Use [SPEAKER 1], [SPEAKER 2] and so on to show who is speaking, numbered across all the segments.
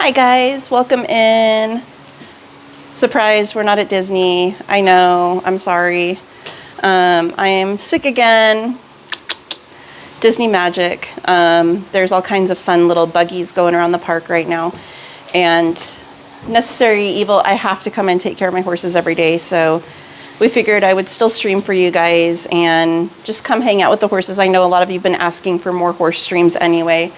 [SPEAKER 1] Hi guys, welcome in. Surprise, we're not at Disney. I know, I'm sorry. I am sick again. Disney magic. There's all kinds of fun little buggies going around the park right now. And necessary evil, I have to come and take care of my horses every day. So we figured I would still stream for you guys and just come hang out with the horses. I know a lot of you have been asking for more horse streams anyway.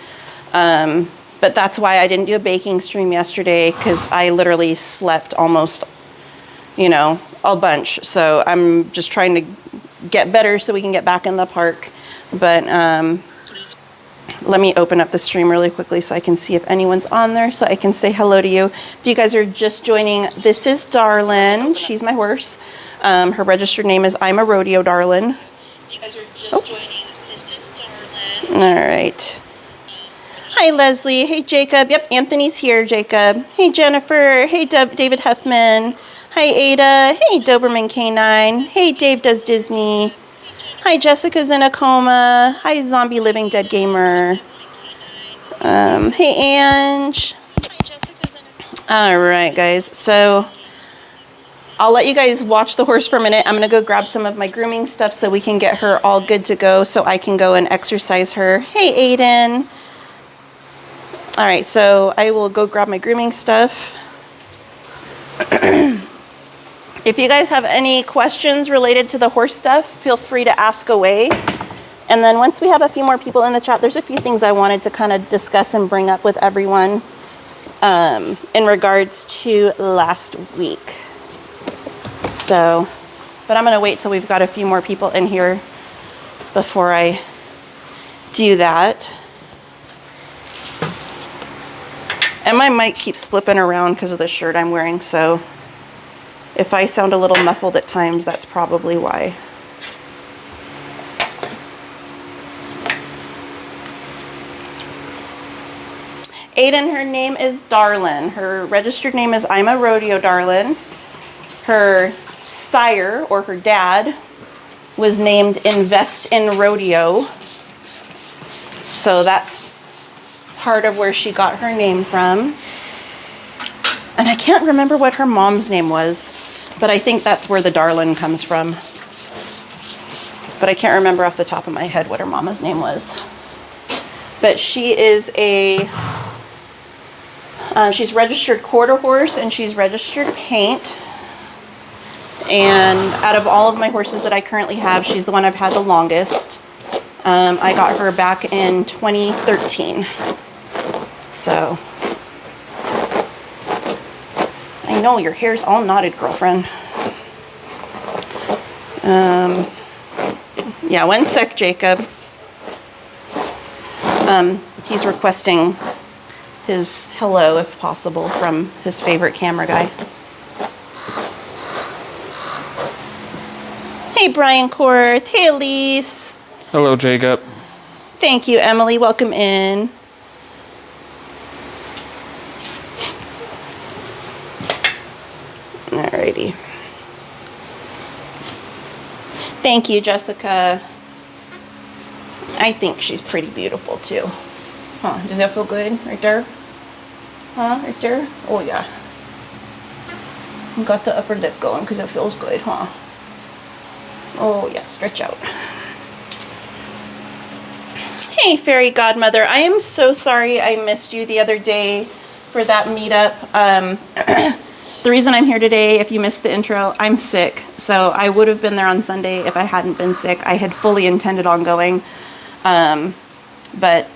[SPEAKER 1] But that's why I didn't do a baking stream yesterday, because I literally slept almost, a bunch. So I'm just trying to get better so we can get back in the park. But let me open up the stream really quickly so I can see if anyone's on there, so I can say hello to you. If you guys are just joining, this is Darlin. She's my horse. Her registered name is I'm a Rodeo Darlin. You guys are just joining, this is Darlin. All right. Hi, Leslie. Hey, Jacob. Yep, Anthony's here, Jacob. Hey, Jennifer. Hey, David Huffman. Hi, Ada. Hey, Doberman K9. Hey, Dave Does Disney. Hi, Jessica's in a coma. Hi, Zombie Living Dead Gamer. Hey, Ange. Hi, Jessica's in a coma. All right, guys. So I'll let you guys watch the horse for a minute. I'm going to go grab some of my grooming stuff so we can get her all good to go so I can go and exercise her. Hey, Aiden. All right, so I will go grab my grooming stuff. If you guys have any questions related to the horse stuff, feel free to ask away. And then once we have a few more people in the chat, there's a few things I wanted to kind of discuss and bring up with everyone in regards to last week. So, but I'm going to wait till we've got a few more people in here before I do that. And my mic keeps flipping around because of the shirt I'm wearing, so if I sound a little muffled at times, that's probably why. Aiden, her name is Darlin. Her registered name is I'm a Rodeo Darlin. Her sire, or her dad, was named Invest in Rodeo. So that's part of where she got her name from. And I can't remember what her mom's name was, but I think that's where the Darlin comes from. But I can't remember off the top of my head what her mama's name was. But she is she's registered quarter horse and she's registered paint. And out of all of my horses that I currently have, she's the one I've had the longest. I got her back in 2013. So, I know your hair's all knotted, girlfriend. Yeah, 1 sec, Jacob. He's requesting his hello, if possible, from his favorite camera guy. Hey, Brian Korth. Hey, Elise.
[SPEAKER 2] Hello, Jacob.
[SPEAKER 1] Thank you, Emily. Welcome in. Alrighty. Thank you, Jessica. I think she's pretty beautiful too. Huh? Does that feel good right there? Huh? Right there? Oh yeah. Got the upper lip going because it feels good, huh? Oh yeah, stretch out. Hey, fairy godmother. I am so sorry I missed you the other day for that meetup. The reason I'm here today, if you missed the intro, I'm sick. So I would have been there on Sunday if I hadn't been sick. I had fully intended on going. But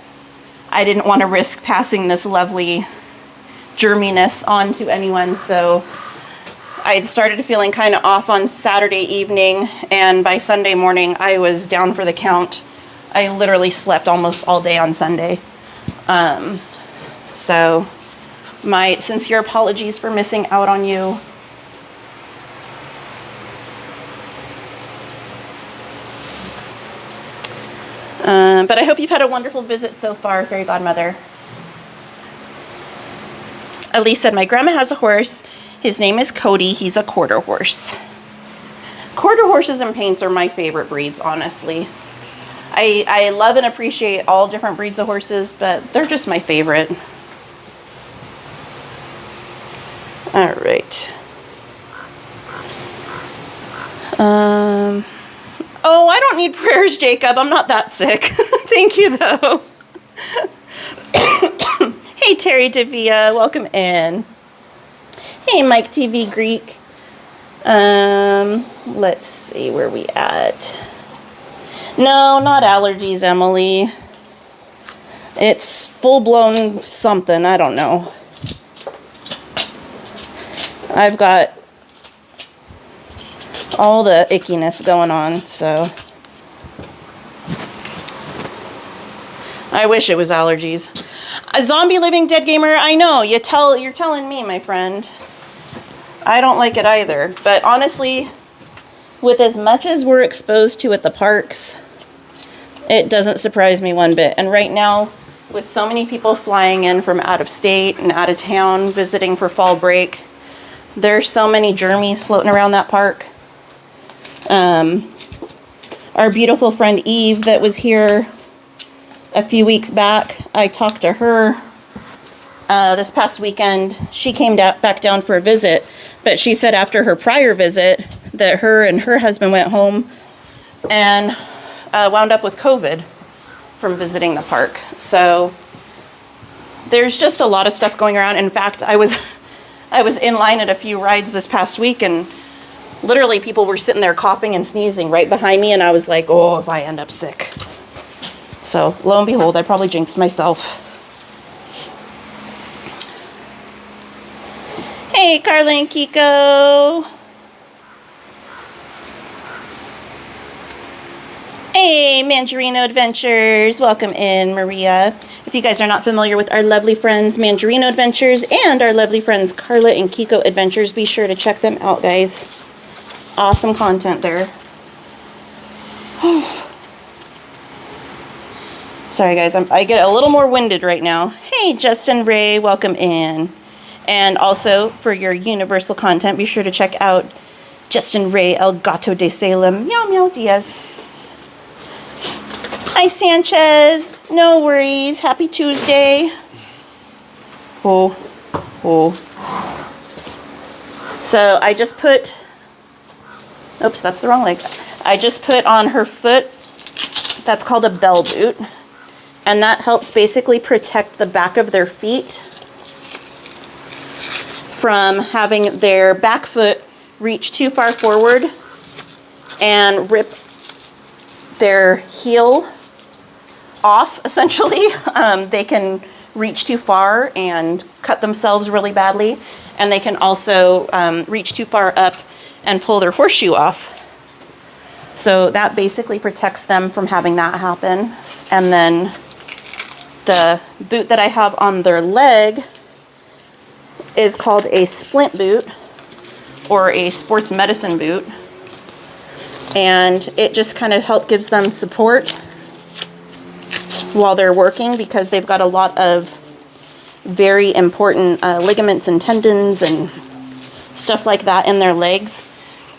[SPEAKER 1] I didn't want to risk passing this lovely germiness on to anyone. So I had started feeling kind of off on Saturday evening. And by Sunday morning, I was down for the count. I literally slept almost all day on Sunday. So my sincere apologies for missing out on you. But I hope you've had a wonderful visit so far, fairy godmother. Elise said, my grandma has a horse. His name is Cody. He's a quarter horse. Quarter horses and paints are my favorite breeds, honestly. I love and appreciate all different breeds of horses, but they're just my favorite. All right. Oh, I don't need prayers, Jacob. I'm not that sick. Thank you, though. Hey, Terry Devia. Welcome in. Hey, Mike TV Greek. Let's see where we at. No, not allergies, Emily. It's full-blown something. I don't know. I've got all the ickiness going on, so I wish it was allergies. A zombie living dead gamer, I know. You're telling me, my friend. I don't like it either. But honestly, with as much as we're exposed to at the parks, it doesn't surprise me one bit. And right now, with so many people flying in from out of state and out of town visiting for fall break, there's so many germies floating around that park. Our beautiful friend Eve that was here a few weeks back, I talked to her this past weekend. She came back down for a visit, but she said after her prior visit that her and her husband went home and wound up with COVID from visiting the park. So there's just a lot of stuff going around. In fact, I was in line at a few rides this past week, and literally people were sitting there coughing and sneezing right behind me, and I was like, oh, if I end up sick. So lo and behold, I probably jinxed myself. Hey, Carla and Kiko. Hey, Mandarino Adventures. Welcome in, Maria. If you guys are not familiar with our lovely friends, Mandarino Adventures, and our lovely friends, Carla and Kiko Adventures, be sure to check them out, guys. Awesome content there. Sorry, guys. I get a little more winded right now. Hey, Justin Ray. Welcome in. And also, for your universal content, be sure to check out Justin Ray El Gato de Salem. Meow, meow, Diaz. Hi, Sanchez. No worries. Happy Tuesday. Oh. So I just put... Oops, that's the wrong leg. I just put on her foot. That's called a bell boot. And that helps basically protect the back of their feet from having their back foot reach too far forward and rip their heel off, essentially. They can reach too far and cut themselves really badly. And they can also reach too far up and pull their horseshoe off. So that basically protects them from having that happen. And then the boot that I have on their leg is called a splint boot or a sports medicine boot. And it just kind of gives them support while they're working, because they've got a lot of very important ligaments and tendons and stuff like that in their legs.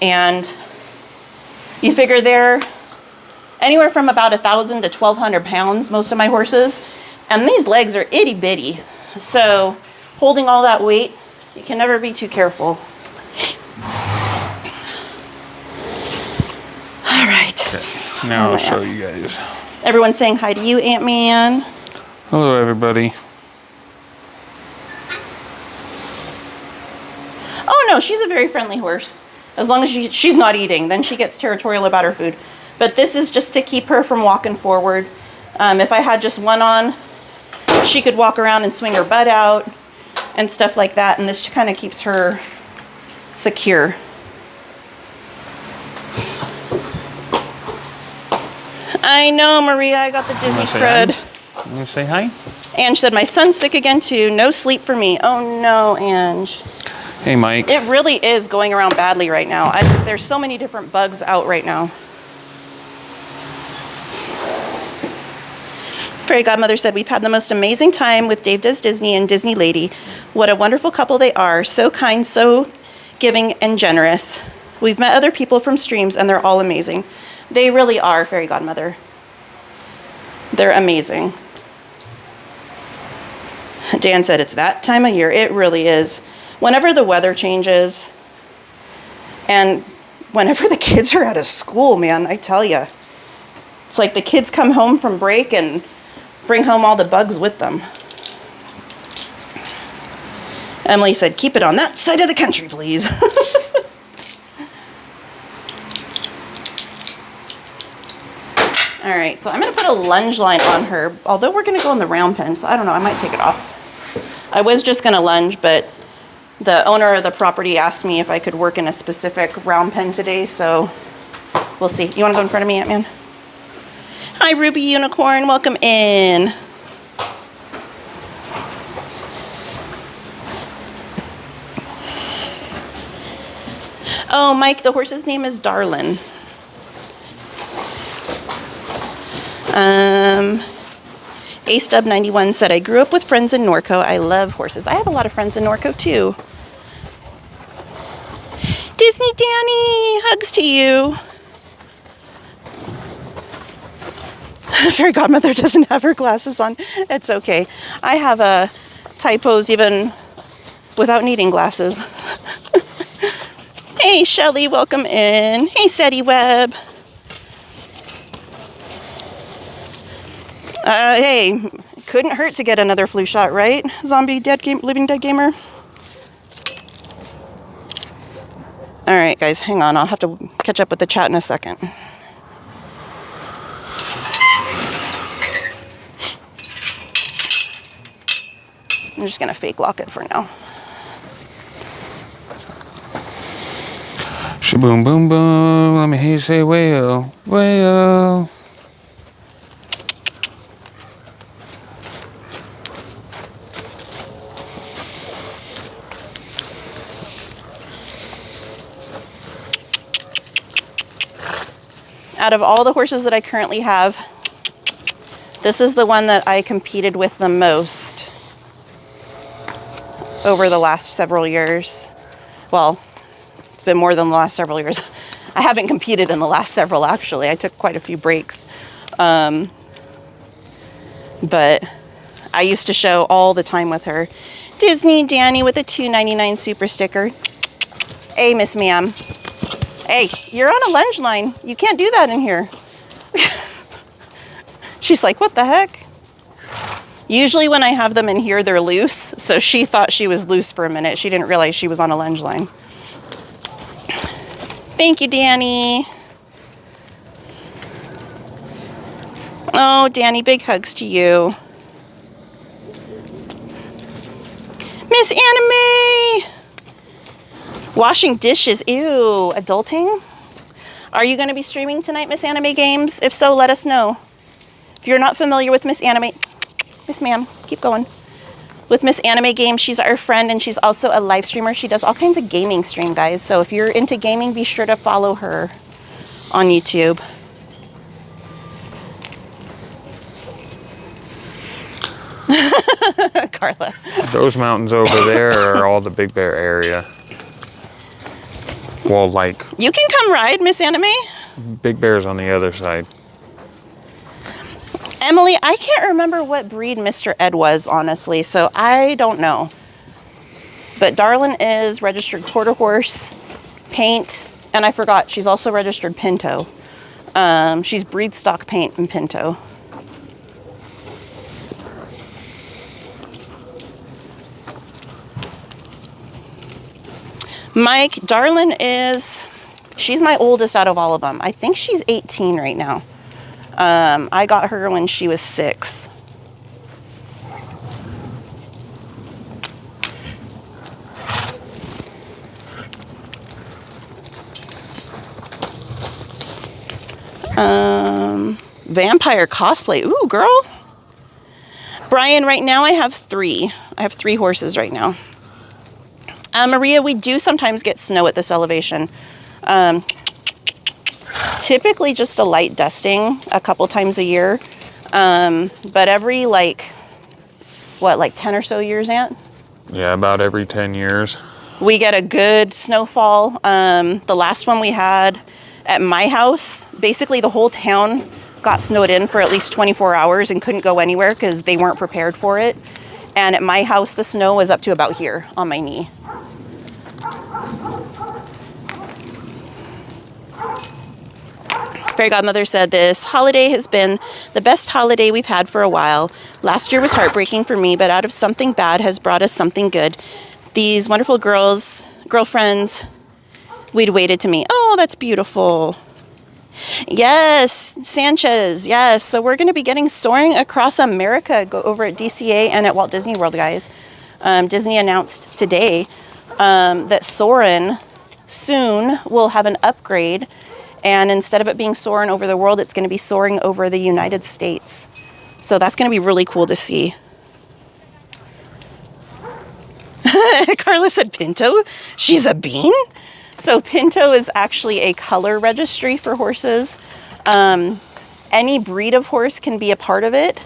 [SPEAKER 1] And you figure they're anywhere from about 1,000 to 1,200 pounds, most of my horses. And these legs are itty bitty. So holding all that weight, you can never be too careful. All right.
[SPEAKER 2] Okay, now I'll show you guys.
[SPEAKER 1] Everyone's saying hi to you, Aunt Man.
[SPEAKER 2] Hello, everybody.
[SPEAKER 1] Oh, no, she's a very friendly horse. As long as she's not eating, then she gets territorial about her food. But this is just to keep her from walking forward. If I had just one on, she could walk around and swing her butt out and stuff like that. And this kind of keeps her secure. I know, Maria, I got the Disney crud.
[SPEAKER 2] You want to say hi?
[SPEAKER 1] Ange said, my son's sick again too. No sleep for me. Oh no, Ange.
[SPEAKER 2] Hey, Mike.
[SPEAKER 1] It really is going around badly right now. There's so many different bugs out right now. Fairy Godmother said, we've had the most amazing time with Dave Does Disney and Disney Lady. What a wonderful couple they are. So kind, so giving and generous. We've met other people from streams and they're all amazing. They really are, Fairy Godmother. They're amazing. Dan said it's that time of year. It really is. Whenever the weather changes and whenever the kids are out of school, man, I tell you, it's like the kids come home from break and bring home all the bugs with them. Emily said, keep it on that side of the country, please. All right, so I'm gonna put a lunge line on her, although we're gonna go in the round pen, so I don't know, I might take it off. I was just gonna lunge, but the owner of the property asked me if I could work in a specific round pen today, so we'll see. You wanna go in front of me, Ant-Man? Hi, Ruby Unicorn, welcome in. Oh, Mike, the horse's name is Darlin. A-Stub91 said, I grew up with friends in Norco. I love horses. I have a lot of friends in Norco, too. Disney Danny, hugs to you. Fairy Godmother doesn't have her glasses on. It's okay. I have typos even without needing glasses. Hey, Shelly, welcome in. Hey, Seti Webb. Hey, couldn't hurt to get another flu shot, right? Zombie dead game, living dead gamer. All right, guys, hang on. I'll have to catch up with the chat in a second. I'm just gonna fake lock it for now.
[SPEAKER 2] Shaboom boom boom. Let me hear you say wayo, wayo.
[SPEAKER 1] Out of all the horses that I currently have, this is the one that I competed with the most over the last several years. Well, it's been more than the last several years. I haven't competed in the last several, actually. I took quite a few breaks. But I used to show all the time with her. Disney Danny with a $2.99 super sticker. Hey, Miss Ma'am. Hey, you're on a lunge line. You can't do that in here. She's like, what the heck? Usually when I have them in here, they're loose. So she thought she was loose for a minute. She didn't realize she was on a lunge line. Thank you, Danny. Oh, Danny, big hugs to you. Miss Anime! Washing dishes, ew, adulting? Are you gonna be streaming tonight, Miss Anime Games? If so, let us know. If you're not familiar with Miss Anime, Miss Ma'am, keep going. With Miss Anime Games, she's our friend and she's also a live streamer. She does all kinds of gaming stream, guys. So if you're into gaming, be sure to follow her on YouTube. Carla.
[SPEAKER 2] Those mountains over there are all the Big Bear area. Well, like...
[SPEAKER 1] You can come ride, Miss Anime.
[SPEAKER 2] Big Bear's on the other side.
[SPEAKER 1] Emily, I can't remember what breed Mr. Ed was, honestly, so I don't know. But Darlin is registered quarter horse, paint, and I forgot, she's also registered Pinto. She's breed stock paint and Pinto. Mike, Darlin she's my oldest out of all of them. I think she's 18 right now. I got her when she was 6. Vampire cosplay. Ooh, girl. Brian, right now I have 3. I have 3 horses right now. Maria, we do sometimes get snow at this elevation. Typically just a light dusting a couple times a year. But every like 10 or so years, Aunt?
[SPEAKER 2] Yeah, about every 10 years.
[SPEAKER 1] We get a good snowfall. The last one we had at my house, basically the whole town got snowed in for at least 24 hours and couldn't go anywhere because they weren't prepared for it. And at my house, the snow was up to about here on my knee. Fairy Godmother said, this holiday has been the best holiday we've had for a while. Last year was heartbreaking for me, but out of something bad has brought us something good. These wonderful girlfriends, we'd waited to meet. Oh, that's beautiful. Yes, Sanchez. Yes. So we're going to be getting Soaring Across America go over at DCA and at Walt Disney World, guys. Disney announced today that Soarin' soon will have an upgrade. And instead of it being soaring over the world, it's going to be soaring over the United States. So that's going to be really cool to see. Carla said Pinto. She's a bean? So Pinto is actually a color registry for horses. Any breed of horse can be a part of it.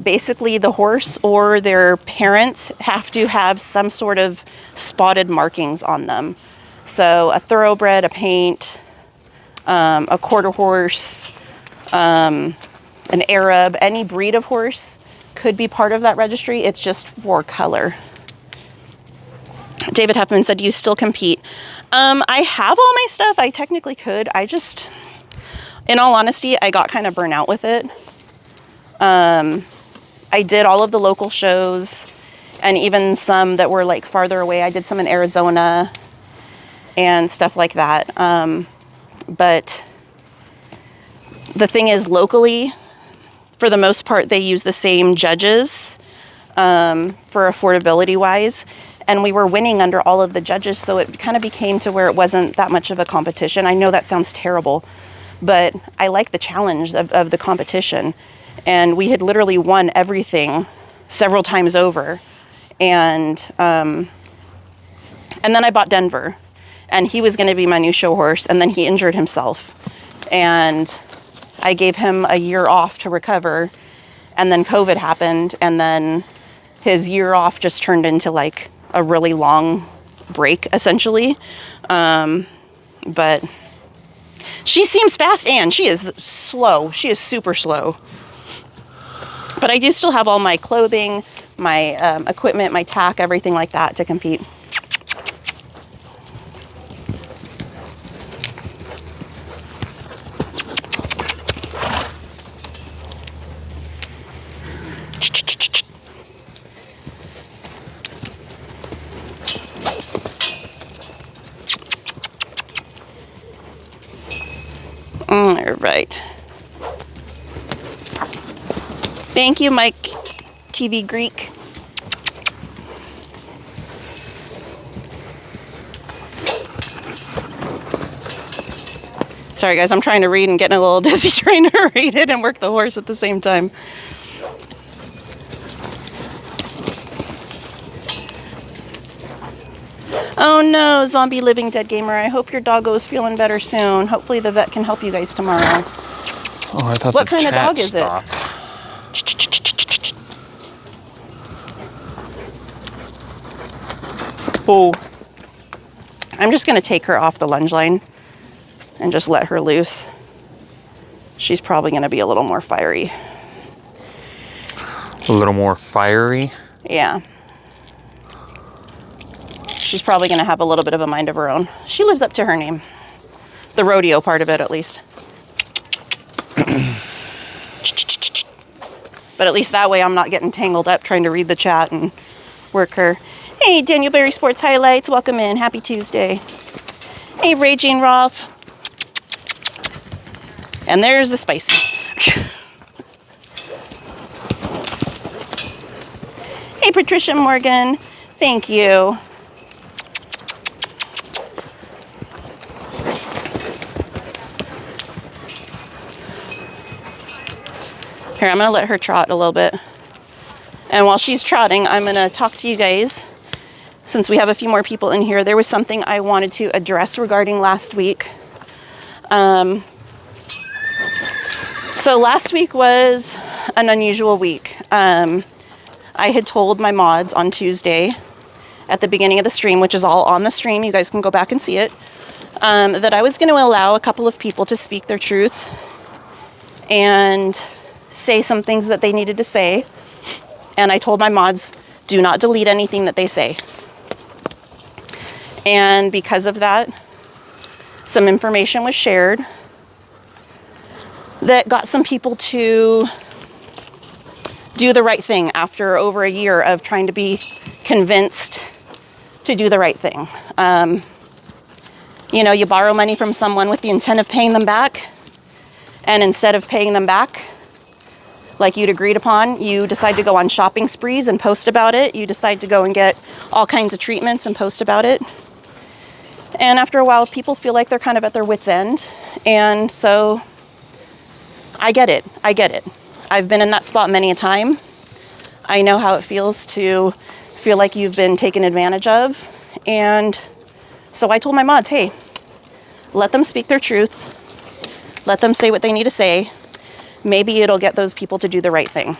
[SPEAKER 1] Basically, the horse or their parents have to have some sort of spotted markings on them. So a thoroughbred, a paint, a quarter horse, an Arab, any breed of horse could be part of that registry. It's just for color. David Huffman said, do you still compete? I have all my stuff. I technically could. I just, in all honesty, I got kind of burnt out with it. I did all of the local shows and even some that were like farther away. I did some in Arizona and stuff like that. But the thing is, locally, for the most part, they use the same judges for affordability wise. And we were winning under all of the judges, so it kind of became to where it wasn't that much of a competition. I know that sounds terrible, but I like the challenge of the competition. And we had literally won everything several times over. And then I bought Denver, and he was going to be my new show horse, and then he injured himself. And I gave him a year off to recover, and then COVID happened, and then his year off just turned into like a really long break, essentially. But she seems fast, and she is slow. She is super slow. But I do still have all my clothing, my equipment, my tack, everything like that to compete. All right. Thank you, Mike TV Greek. Sorry, guys, I'm trying to read and getting a little dizzy trying to read it and work the horse at the same time. Oh no, zombie living dead gamer. I hope your doggo is feeling better soon. Hopefully the vet can help you guys tomorrow.
[SPEAKER 2] Oh, I thought
[SPEAKER 1] what kind of dog is it? Oh, I'm just going to take her off the lunge line and just let her loose. She's probably going to be a little more fiery.
[SPEAKER 2] A little more fiery?
[SPEAKER 1] Yeah. She's probably going to have a little bit of a mind of her own. She lives up to her name. The rodeo part of it, at least. But at least that way I'm not getting tangled up trying to read the chat and work her. Hey, Daniel Berry Sports Highlights. Welcome in. Happy Tuesday. Hey, Raging Rolf. And there's the spicy. Hey, Patricia Morgan. Thank you. Here, I'm going to let her trot a little bit. And while she's trotting, I'm going to talk to you guys. Since we have a few more people in here, there was something I wanted to address regarding last week. So last week was an unusual week. I had told my mods on Tuesday at the beginning of the stream, which is all on the stream, you guys can go back and see it, that I was going to allow a couple of people to speak their truth and say some things that they needed to say. And I told my mods, do not delete anything that they say. And because of that, some information was shared that got some people to do the right thing after over a year of trying to be convinced to do the right thing. You know, you borrow money from someone with the intent of paying them back, and instead of paying them back like you'd agreed upon, you decide to go on shopping sprees and post about it. You decide to go and get all kinds of treatments and post about it. And after a while, people feel like they're kind of at their wits' end. And so I get it. I get it. I've been in that spot many a time. I know how it feels to feel like you've been taken advantage of. And so I told my mods, hey, let them speak their truth. Let them say what they need to say. Maybe it'll get those people to do the right thing.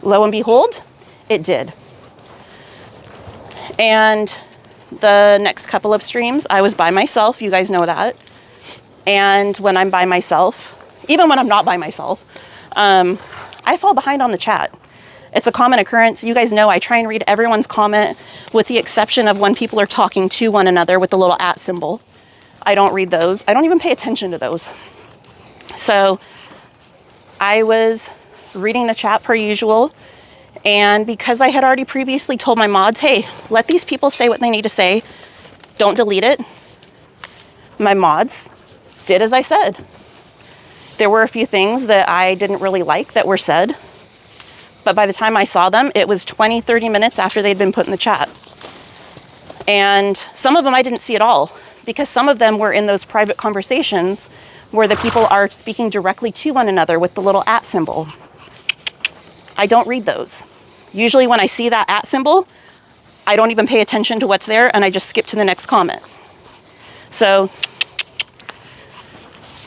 [SPEAKER 1] Lo and behold, it did. And the next couple of streams, I was by myself. You guys know that. And when I'm by myself, even when I'm not by myself, I fall behind on the chat. It's a common occurrence. You guys know I try and read everyone's comment with the exception of when people are talking to one another with the little @ symbol. I don't read those. I don't even pay attention to those. So I was reading the chat per usual. And because I had already previously told my mods, hey, let these people say what they need to say. Don't delete it. My mods did as I said. There were a few things that I didn't really like that were said. But by the time I saw them, it was 20, 30 minutes after they'd been put in the chat. And some of them I didn't see at all, because some of them were in those private conversations where the people are speaking directly to one another with the little @ symbol. I don't read those. Usually when I see that @ symbol, I don't even pay attention to what's there and I just skip to the next comment. So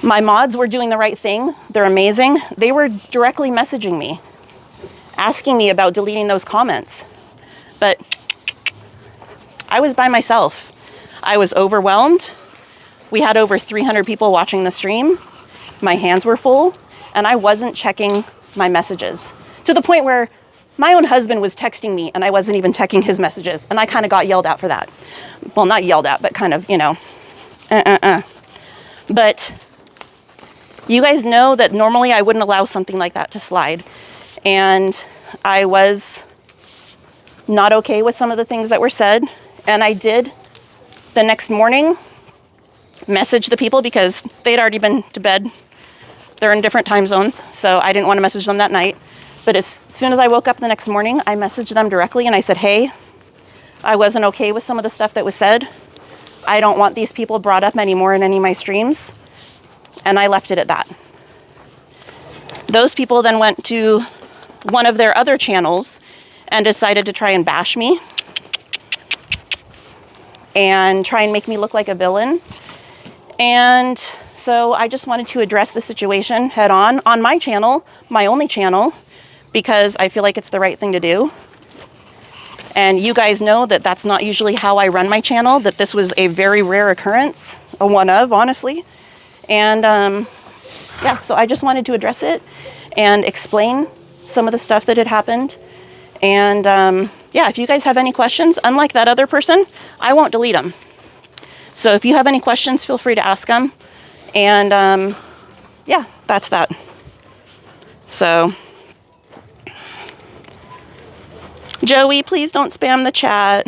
[SPEAKER 1] my mods were doing the right thing. They're amazing. They were directly messaging me, asking me about deleting those comments. But I was by myself. I was overwhelmed. We had over 300 people watching the stream. My hands were full and I wasn't checking my messages to the point where my own husband was texting me and I wasn't even checking his messages. And I kind of got yelled at for that. Well, not yelled at, but kind of, you know, But you guys know that normally I wouldn't allow something like that to slide. And I was not okay with some of the things that were said. And I did the next morning message the people because they'd already been to bed. They're in different time zones, so I didn't want to message them that night. But as soon as I woke up the next morning, I messaged them directly and I said, hey, I wasn't okay with some of the stuff that was said. I don't want these people brought up anymore in any of my streams. And I left it at that. Those people then went to one of their other channels and decided to try and bash me and try and make me look like a villain. And so I just wanted to address the situation head on my channel, my only channel, because I feel like it's the right thing to do. And you guys know that that's not usually how I run my channel, that this was a very rare occurrence, a one of, honestly. And yeah, so I just wanted to address it and explain some of the stuff that had happened. And yeah, if you guys have any questions, unlike that other person, I won't delete them. So if you have any questions, feel free to ask them. And yeah, that's that. So Joey, please don't spam the chat.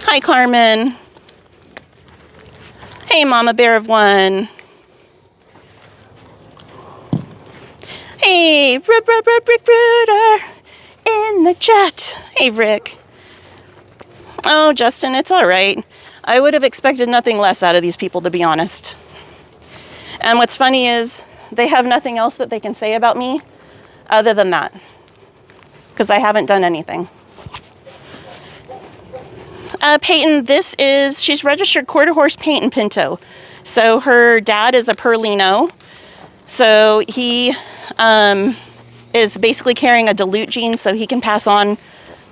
[SPEAKER 1] Hi, Carmen. Hey, Mama Bear of One. Hey, Rick Brooder in the chat. Hey, Rick. Oh, Justin, it's all right. I would have expected nothing less out of these people, to be honest. And what's funny is they have nothing else that they can say about me other than that, because I haven't done anything. Peyton, she's registered quarter horse paint and pinto. So her dad is a Perlino. So he is basically carrying a dilute gene, so he can pass on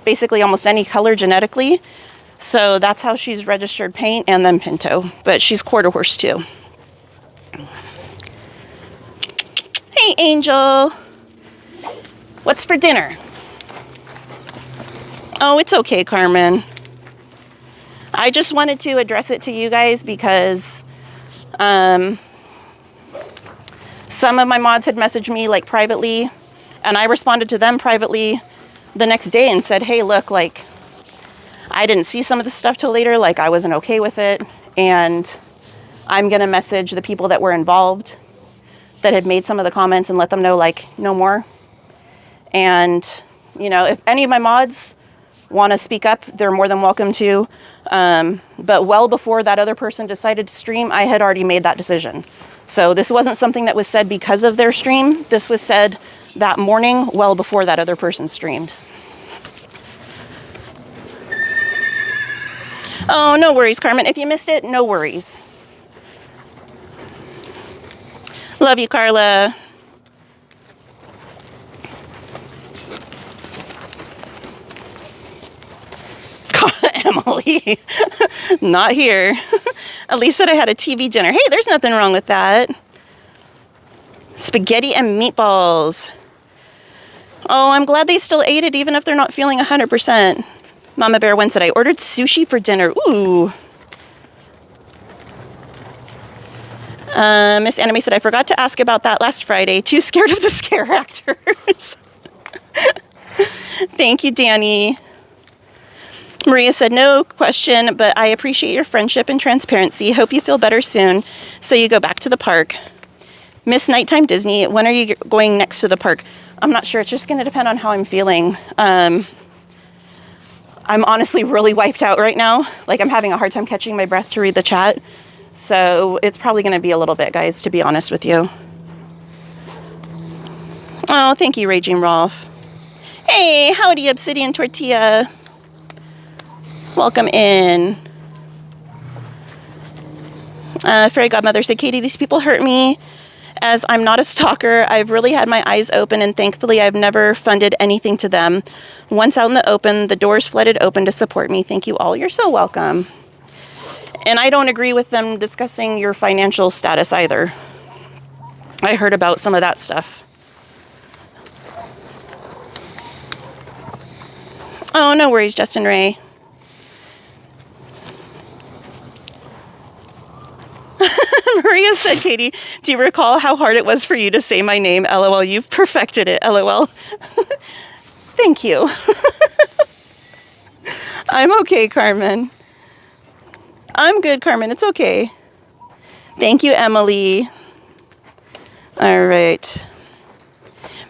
[SPEAKER 1] basically almost any color genetically. So that's how she's registered paint and then pinto. But she's quarter horse too. Hey, Angel. What's for dinner? Oh, it's okay, Carmen. I just wanted to address it to you guys because some of my mods had messaged me like privately, and I responded to them privately the next day and said, hey, look, like, I didn't see some of the stuff till later, like I wasn't okay with it, and I'm gonna message the people that were involved that had made some of the comments and let them know, like, no more. And, you know, if any of my mods want to speak up, they're more than welcome to. But well before that other person decided to stream, I had already made that decision. So this wasn't something that was said because of their stream. This was said that morning, well before that other person streamed. Oh, no worries, Carmen. If you missed it, no worries. Love you, Carla. Emily, not here. Elise said I had a TV dinner. Hey, there's nothing wrong with that. Spaghetti and meatballs. Oh, I'm glad they still ate it, even if they're not feeling 100%. Mama Bear One said I ordered sushi for dinner. Ooh. Miss Anime said I forgot to ask about that last Friday. Too scared of the scare actors. Thank you, Danny. Maria said, no question, but I appreciate your friendship and transparency. Hope you feel better soon so you go back to the park. Miss Nighttime Disney, when are you going next to the park? I'm not sure. It's just going to depend on how I'm feeling. I'm honestly really wiped out right now. Like, I'm having a hard time catching my breath to read the chat. So it's probably going to be a little bit, guys, to be honest with you. Oh, thank you, Raging Rolf. Hey, howdy, Obsidian Tortilla. Welcome in. Fairy Godmother said, Katie, these people hurt me. As I'm not a stalker, I've really had my eyes open, and thankfully I've never funded anything to them. Once out in the open, the doors flooded open to support me. Thank you all. You're so welcome. And I don't agree with them discussing your financial status either. I heard about some of that stuff. Oh, no worries, Justin Ray. Maria said, Katie, do you recall how hard it was for you to say my name? LOL, you've perfected it. LOL. Thank you. I'm okay, Carmen. I'm good, Carmen. It's okay. Thank you, Emily. All right.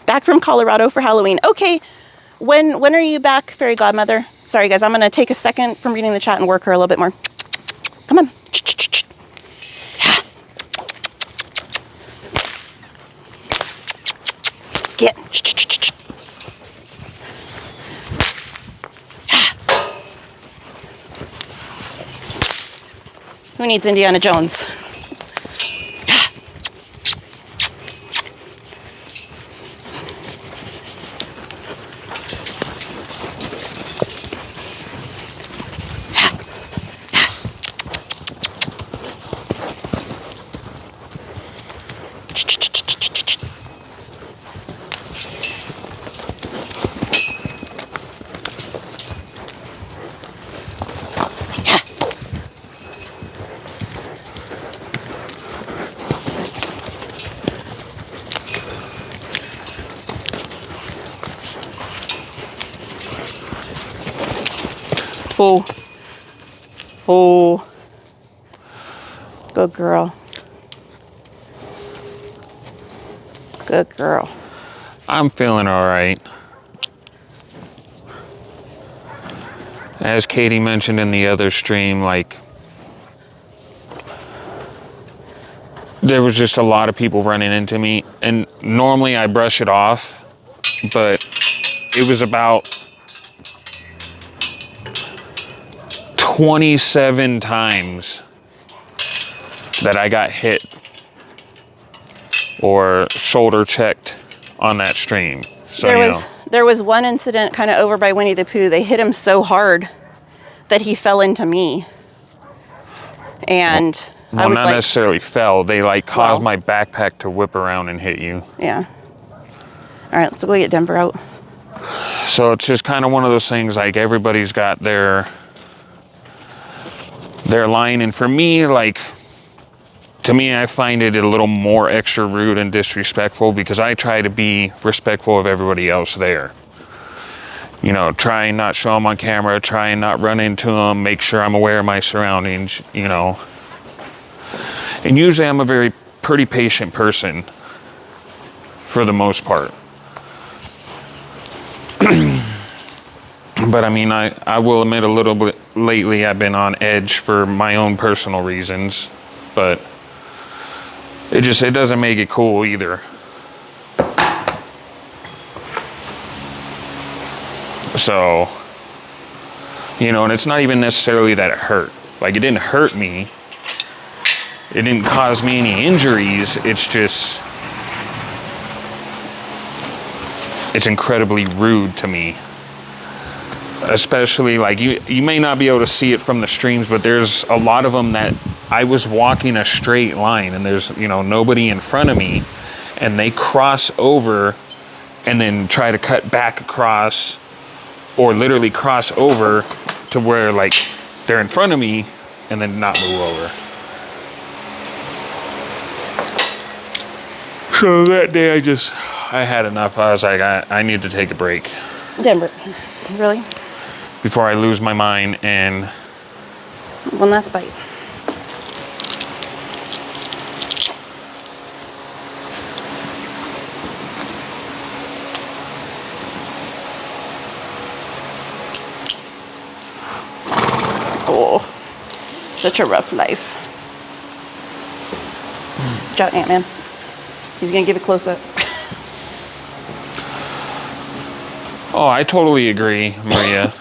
[SPEAKER 1] Back from Colorado for Halloween. Okay. When are you back, Fairy Godmother? Sorry, guys. I'm going to take a second from reading the chat and work her a little bit more. Come on. Get. Who needs Indiana Jones? Oh. Oh. Good girl. Good girl.
[SPEAKER 2] I'm feeling all right. As Katie mentioned in the other stream, like, there was just a lot of people running into me, and normally I brush it off, but it was about 27 times that I got hit or shoulder checked on that stream. So
[SPEAKER 1] there was one incident kind of over by Winnie the Pooh. They hit him so hard that he fell into me. And I was
[SPEAKER 2] not
[SPEAKER 1] like,
[SPEAKER 2] necessarily fell. They like caused my backpack to whip around and hit you.
[SPEAKER 1] Yeah. All right, let's go get Denver out.
[SPEAKER 2] So it's just kind of one of those things, like, everybody's got their their line. And for me, like, to me, I find it a little more extra rude and disrespectful because I try to be respectful of everybody else there. You know, try and not show them on camera, try and not run into them, make sure I'm aware of my surroundings, you know. And usually I'm a pretty patient person for the most part. But I mean, I will admit a little bit lately I've been on edge for my own personal reasons, but it doesn't make it cool either. So, you know, and it's not even necessarily that it hurt. Like, it didn't hurt me. It didn't cause me any injuries. It's just, it's incredibly rude to me. Especially, like, you may not be able to see it from the streams, but there's a lot of them that I was walking a straight line and there's, you know, nobody in front of me, and they cross over and then try to cut back across, or literally cross over to where, like, they're in front of me and then not move over. So that day I had enough. I was like, I need to take a break.
[SPEAKER 1] Denver, really?
[SPEAKER 2] Before I lose my mind and...
[SPEAKER 1] One last bite. Oh, such a rough life. Watch out, Ant-Man. He's gonna give it close up.
[SPEAKER 2] Oh, I totally agree, Maria.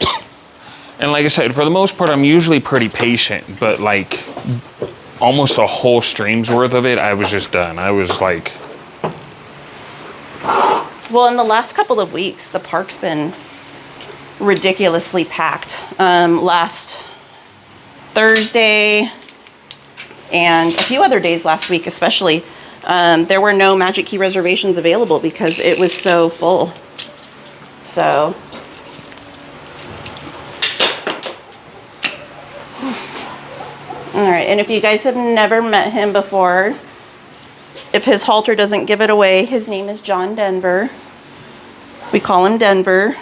[SPEAKER 2] And like I said, for the most part, I'm usually pretty patient, but like almost a whole stream's worth of it, I was just done. I was like...
[SPEAKER 1] Well, in the last couple of weeks, the park's been ridiculously packed. Last Thursday and a few other days last week, especially, there were no Magic Key reservations available because it was so full. So, all right, and if you guys have never met him before, if his halter doesn't give it away, his name is John Denver. We call him Denver.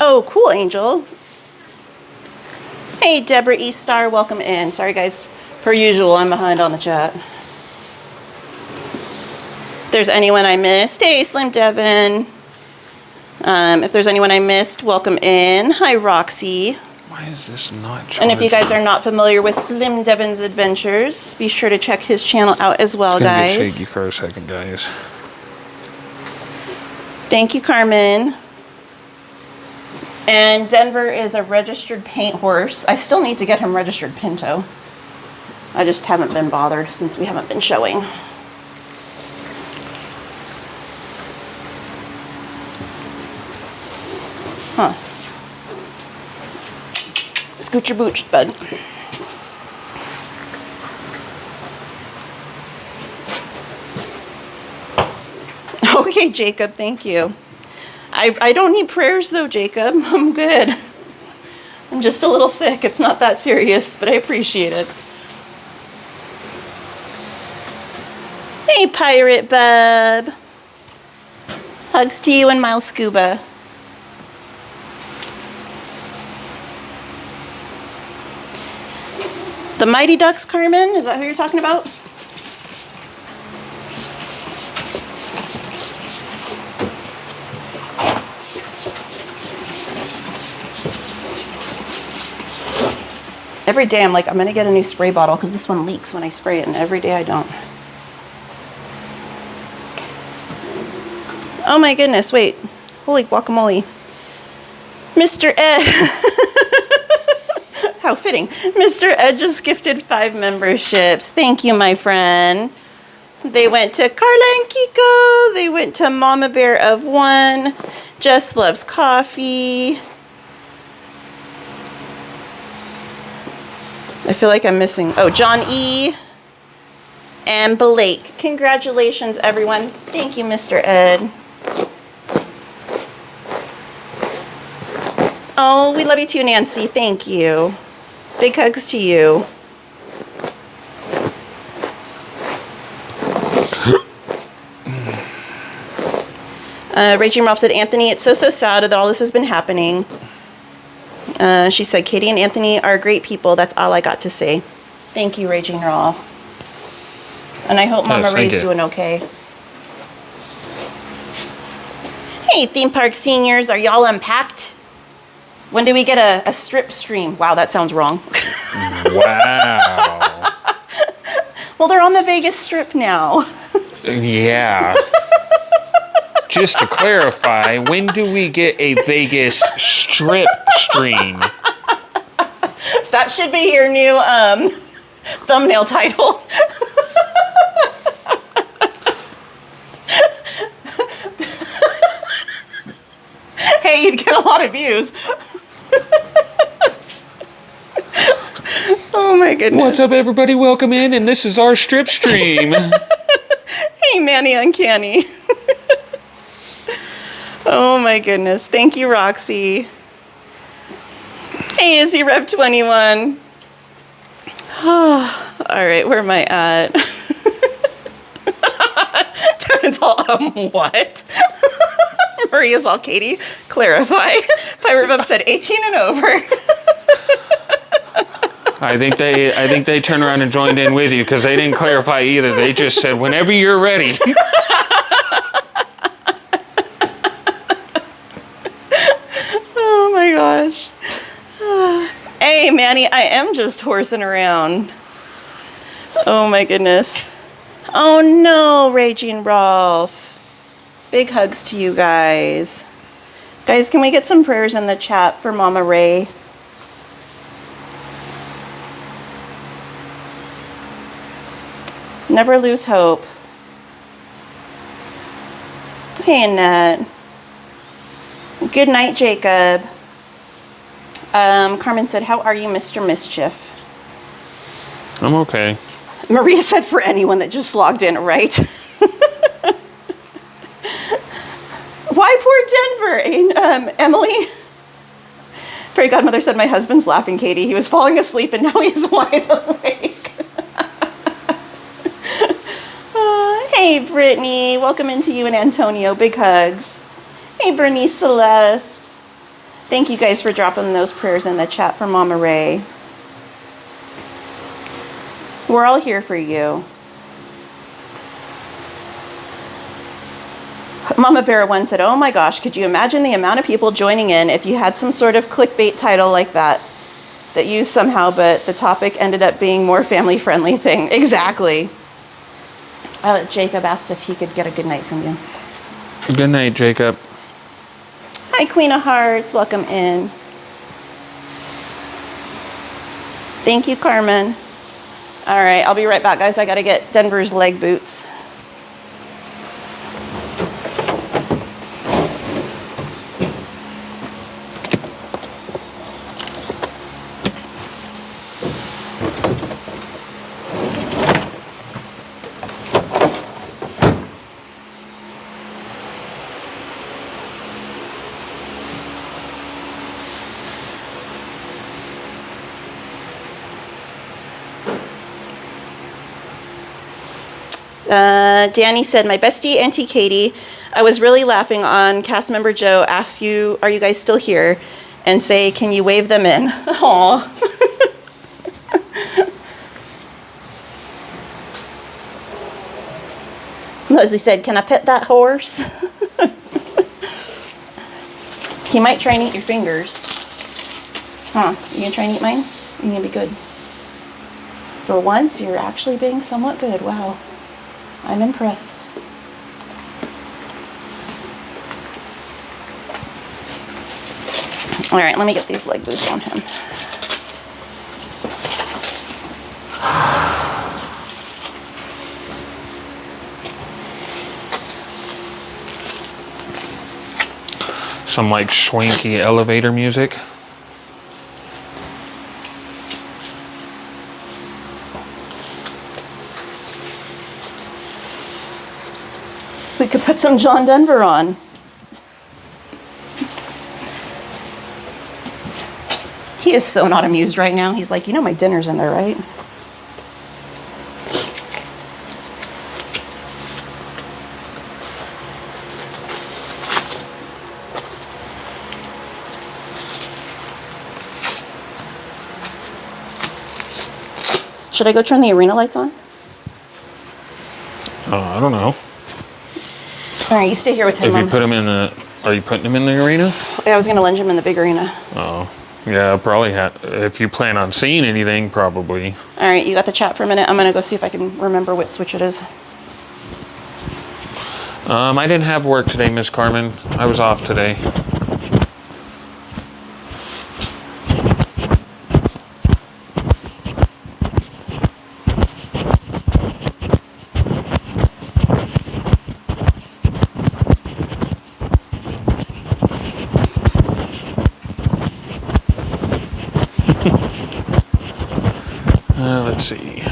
[SPEAKER 1] Oh, cool, Angel. Hey, Deborah E. Star, welcome in. Sorry, guys. Per usual, I'm behind on the chat. If there's anyone I missed, hey, Slim Devin. If there's anyone I missed, welcome in. Hi, Roxy.
[SPEAKER 2] Why is this not charging?
[SPEAKER 1] And if you guys are not familiar with Slim Devin's adventures, be sure to check his channel out as well, guys.
[SPEAKER 2] Get shaky for a second, guys.
[SPEAKER 1] Thank you, Carmen. And Denver is a registered paint horse. I still need to get him registered Pinto. I just haven't been bothered since we haven't been showing. Huh. Scoot your booch, bud. Okay, Jacob, thank you. I don't need prayers though, Jacob. I'm good. I'm just a little sick. It's not that serious, but I appreciate it. Hey, Pirate Bub. Hugs to you and Miles Scuba. The Mighty Ducks, Carmen? Is that who you're talking about? Every day I'm like, I'm going to get a new spray bottle because this one leaks when I spray it, and every day I don't. Oh my goodness, wait. Holy guacamole. Mr. Ed. How fitting. Mr. Ed just gifted 5 memberships. Thank you, my friend. They went to Carla and Kiko. They went to Mama Bear of 1. Just Loves Coffee. I feel like I'm missing. Oh, John E. And Blake. Congratulations, everyone. Thank you, Mr. Ed. Oh, we love you too, Nancy. Thank you. Big hugs to you. Raging Ralph said, Anthony, it's so sad that all this has been happening. She said, Katie and Anthony are great people. That's all I got to say. Thank you, Raging Ralph. And I hope Mama Ray's doing okay. Hey, theme park seniors, are y'all unpacked? When do we get a strip stream? Wow, that sounds wrong.
[SPEAKER 2] Wow.
[SPEAKER 1] Well, they're on the Vegas Strip now.
[SPEAKER 2] Yeah. Just to clarify, when do we get a Vegas Strip stream?
[SPEAKER 1] That should be your new thumbnail title. Hey, you'd get a lot of views. Oh my goodness.
[SPEAKER 2] What's up, everybody? Welcome in, and this is our strip stream.
[SPEAKER 1] Hey, Manny Uncanny. Oh my goodness. Thank you, Roxy. Hey, Izzy Rev 21. All right, where am I at? It's all, what? Maria's all, Katie, clarify. Pirate Bub said 18 and over.
[SPEAKER 2] I think they turned around and joined in with you because they didn't clarify either. They just said, whenever you're ready.
[SPEAKER 1] Oh my gosh. Hey, Manny, I am just horsing around. Oh my goodness. Oh no, Raging Rolf. Big hugs to you guys. Guys, can we get some prayers in the chat for Mama Ray? Never lose hope. Hey, Annette. Good night, Jacob. Carmen said, how are you, Mr. Mischief?
[SPEAKER 2] I'm okay.
[SPEAKER 1] Maria said, for anyone that just logged in, right? Why poor Denver? Emily? Fairy Godmother said, my husband's laughing, Katie. He was falling asleep and now he's wide awake. Hey, Brittany. Welcome into you and Antonio. Big hugs. Hey, Bernice Celeste. Thank you guys for dropping those prayers in the chat for Mama Ray. We're all here for you. Mama Bear 1 said, oh my gosh, could you imagine the amount of people joining in if you had some sort of clickbait title like that used somehow, but the topic ended up being more family-friendly thing. Exactly. Jacob asked if he could get a good night from you.
[SPEAKER 2] Good night, Jacob.
[SPEAKER 1] Hi, Queen of Hearts. Welcome in. Thank you, Carmen. All right, I'll be right back, guys. I got to get Denver's leg boots. Danny said, my bestie, Auntie Katie, I was really laughing on cast member Joe asks you, are you guys still here? And say, can you wave them in? Aw. Leslie said, can I pet that horse? He might try and eat your fingers. Huh, you gonna try and eat mine? You're gonna be good. For once, you're actually being somewhat good. Wow. I'm impressed. All right, let me get these leg boots on him.
[SPEAKER 2] Some like swanky elevator music.
[SPEAKER 1] We could put some John Denver on. He is so not amused right now. He's like, you know my dinner's in there, right? Should I go turn the arena lights on?
[SPEAKER 2] I don't know.
[SPEAKER 1] All right, you stay here with him.
[SPEAKER 2] If you put him in the, are you putting him in the arena?
[SPEAKER 1] Yeah, I was gonna lend him in the big arena.
[SPEAKER 2] Oh, yeah, probably. If you plan on seeing anything, probably.
[SPEAKER 1] All right, you got the chat for a minute. I'm gonna go see if I can remember which switch it is.
[SPEAKER 2] I didn't have work today, Miss Carmen. I was off today. Let's see.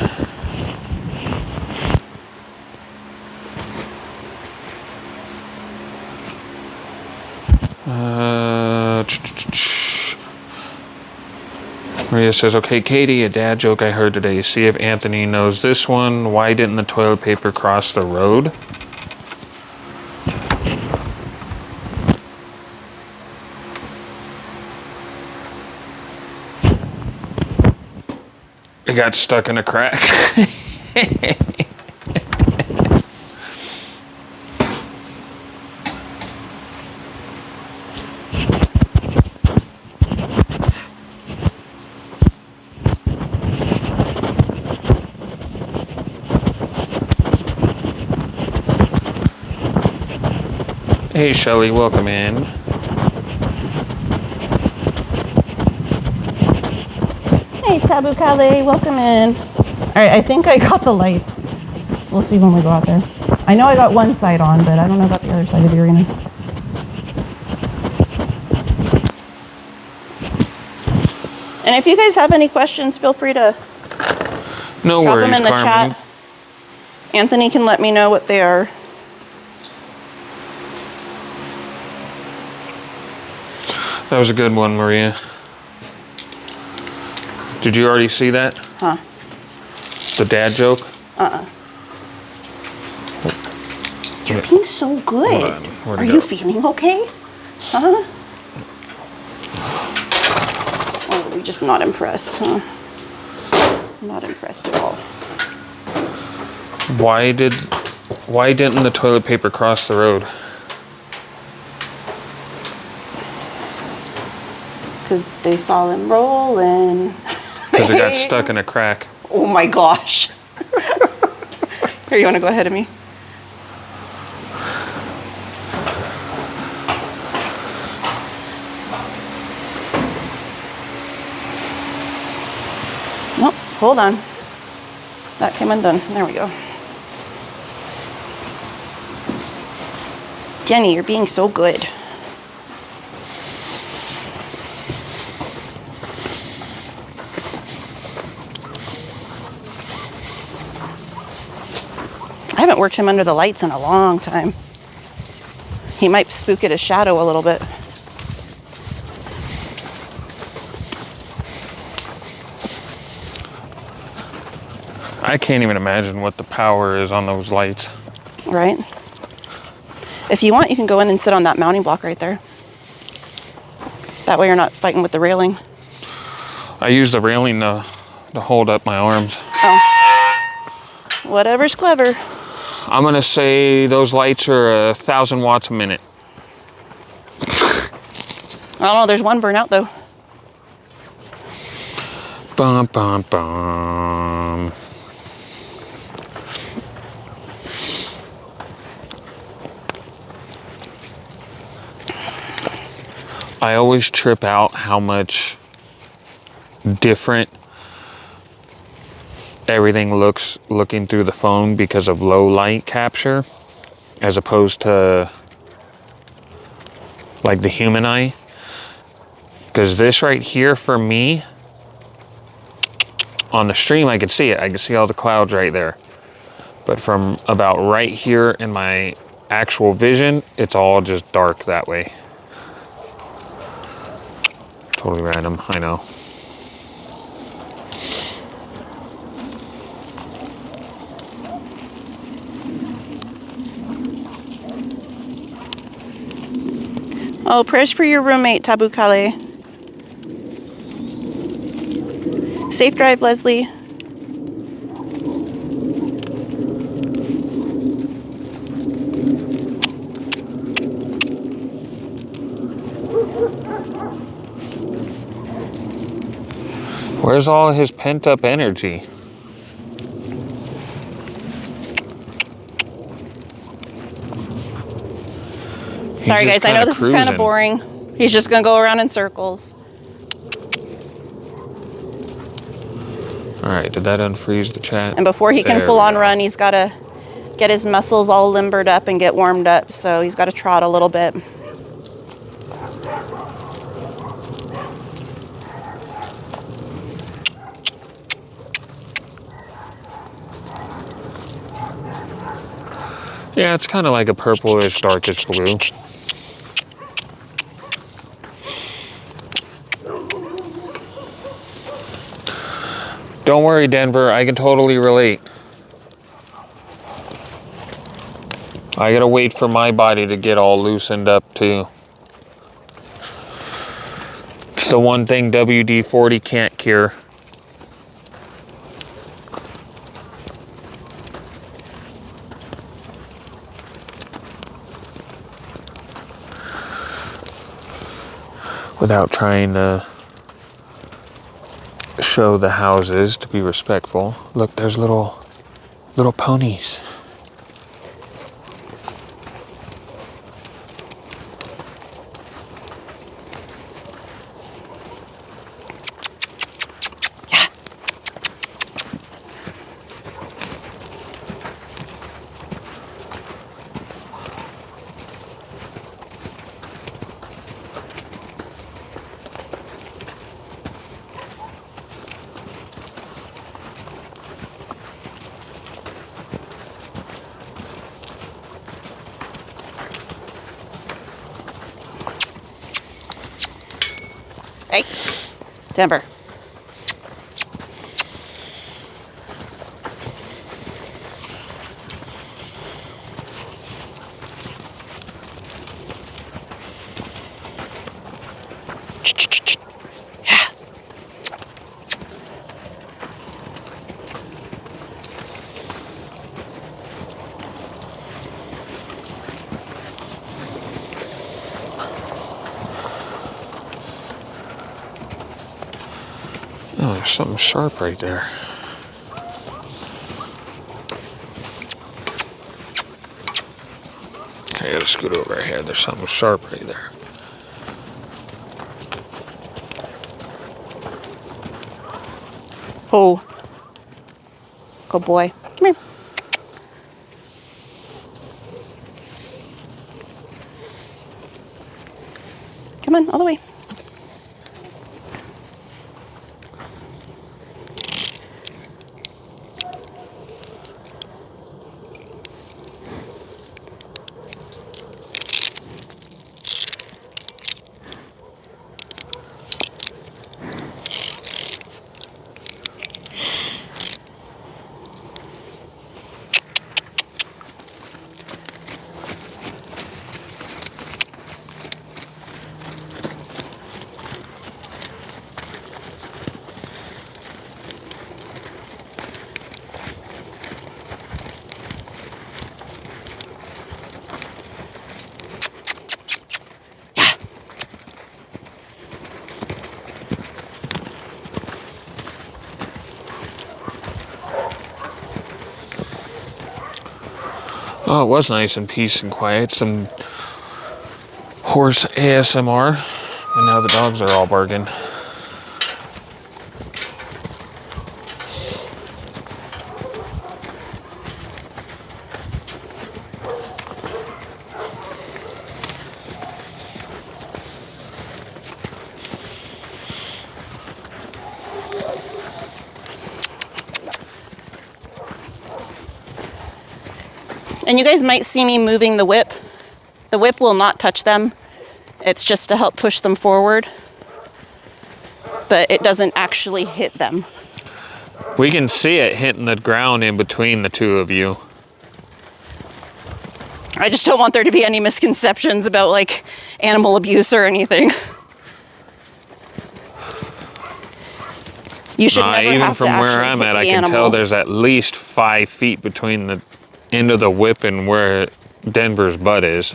[SPEAKER 2] Maria says, okay, Katie, a dad joke I heard today. See if Anthony knows this one. Why didn't the toilet paper cross the road? It got stuck in a crack. Hey, Shelly, welcome in.
[SPEAKER 1] Hey, Taboo Kale, welcome in. All right, I think I got the lights. We'll see when we go out there. I know I got one side on, but I don't know about the other side of the arena. And if you guys have any questions, feel free to
[SPEAKER 2] No
[SPEAKER 1] drop
[SPEAKER 2] worries,
[SPEAKER 1] them in the
[SPEAKER 2] Carmen.
[SPEAKER 1] chat. Anthony can let me know what they are.
[SPEAKER 2] That was a good one, Maria. Did you already see that?
[SPEAKER 1] Huh?
[SPEAKER 2] The dad joke?
[SPEAKER 1] You're being so good.
[SPEAKER 2] Hold on. Where'd it
[SPEAKER 1] Are
[SPEAKER 2] go?
[SPEAKER 1] you feeling okay? Huh? Oh, you're just not impressed, huh? Not impressed at all.
[SPEAKER 2] Why didn't the toilet paper cross the road?
[SPEAKER 1] Because they saw them rolling.
[SPEAKER 2] Because it got stuck in a crack.
[SPEAKER 1] Oh my gosh. Here, you want to go ahead of me? Nope, hold on. That came undone. There we go. Jenny, you're being so good. I haven't worked him under the lights in a long time. He might spook at his shadow a little bit.
[SPEAKER 2] I can't even imagine what the power is on those lights.
[SPEAKER 1] Right? If you want, you can go in and sit on that mounting block right there. That way you're not fighting with the railing.
[SPEAKER 2] I use the railing to hold up my arms.
[SPEAKER 1] Oh. Whatever's clever.
[SPEAKER 2] I'm gonna say those lights are 1,000 watts a minute.
[SPEAKER 1] I don't know, there's one burnout though.
[SPEAKER 2] Bum, bum, bum. I always trip out how much different everything looks looking through the phone because of low light capture as opposed to like the human eye. Because this right here for me on the stream, I could see it. I could see all the clouds right there. But from about right here in my actual vision, it's all just dark that way. Totally random, I know.
[SPEAKER 1] Oh, prayers for your roommate, Tabu Kale. Safe drive, Leslie.
[SPEAKER 2] Where's all his pent-up energy?
[SPEAKER 1] Sorry, guys, I know this is kind of boring. He's just going to go around in circles.
[SPEAKER 2] All right, did that unfreeze the chat?
[SPEAKER 1] And before he can full on run, he's got to get his muscles all limbered up and get warmed up. So he's got to trot a little bit.
[SPEAKER 2] Yeah, it's kind of like a purplish, darkish blue. Don't worry, Denver, I can totally relate. I gotta wait for my body to get all loosened up too. It's the one thing WD-40 can't cure. Without trying to show the houses, to be respectful. Look, there's little ponies.
[SPEAKER 1] Hey, Denver. Yeah.
[SPEAKER 2] Oh, there's something sharp right there. Okay, I gotta scoot over here. There's something sharp right there.
[SPEAKER 1] Oh. Good boy. Come here. Come on, all the way.
[SPEAKER 2] Oh, it was nice and peace and quiet. Some horse ASMR. And now the dogs are all barking.
[SPEAKER 1] And you guys might see me moving the whip. The whip will not touch them. It's just to help push them forward. But it doesn't actually hit them.
[SPEAKER 2] We can see it hitting the ground in between the two of you.
[SPEAKER 1] I just don't want there to be any misconceptions about like animal abuse or anything. You should never
[SPEAKER 2] even
[SPEAKER 1] have
[SPEAKER 2] from
[SPEAKER 1] to
[SPEAKER 2] where
[SPEAKER 1] actually
[SPEAKER 2] I'm
[SPEAKER 1] hit
[SPEAKER 2] at,
[SPEAKER 1] the
[SPEAKER 2] I can
[SPEAKER 1] animal.
[SPEAKER 2] tell there's at least 5 feet between the end of the whip and where Denver's butt is.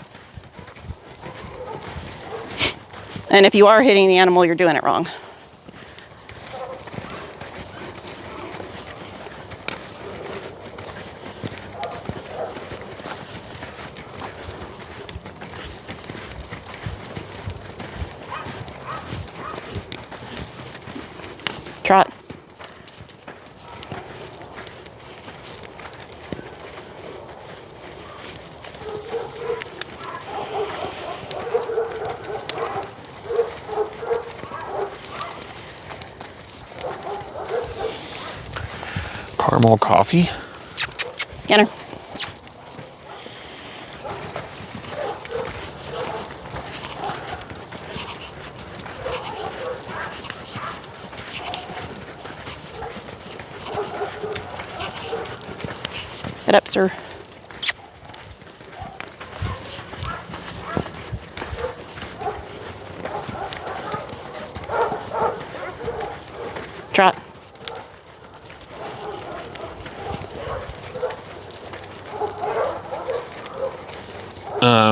[SPEAKER 1] And if you are hitting the animal, you're doing it wrong. Trot.
[SPEAKER 2] Caramel coffee?
[SPEAKER 1] Enter. Get up, sir. Trot.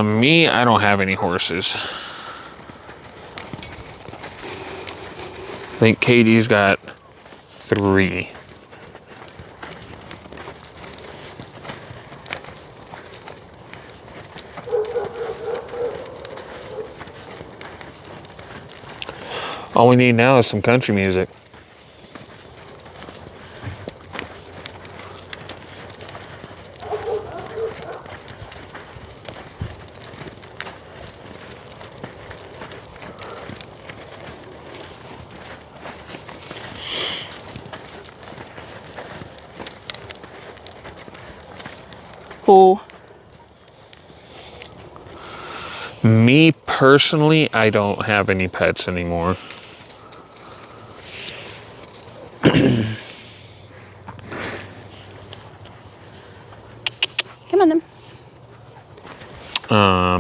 [SPEAKER 2] Me, I don't have any horses. I think Katie's got 3. All we need now is some country music.
[SPEAKER 1] Cool.
[SPEAKER 2] Me personally, I don't have any pets anymore.
[SPEAKER 1] Come on then.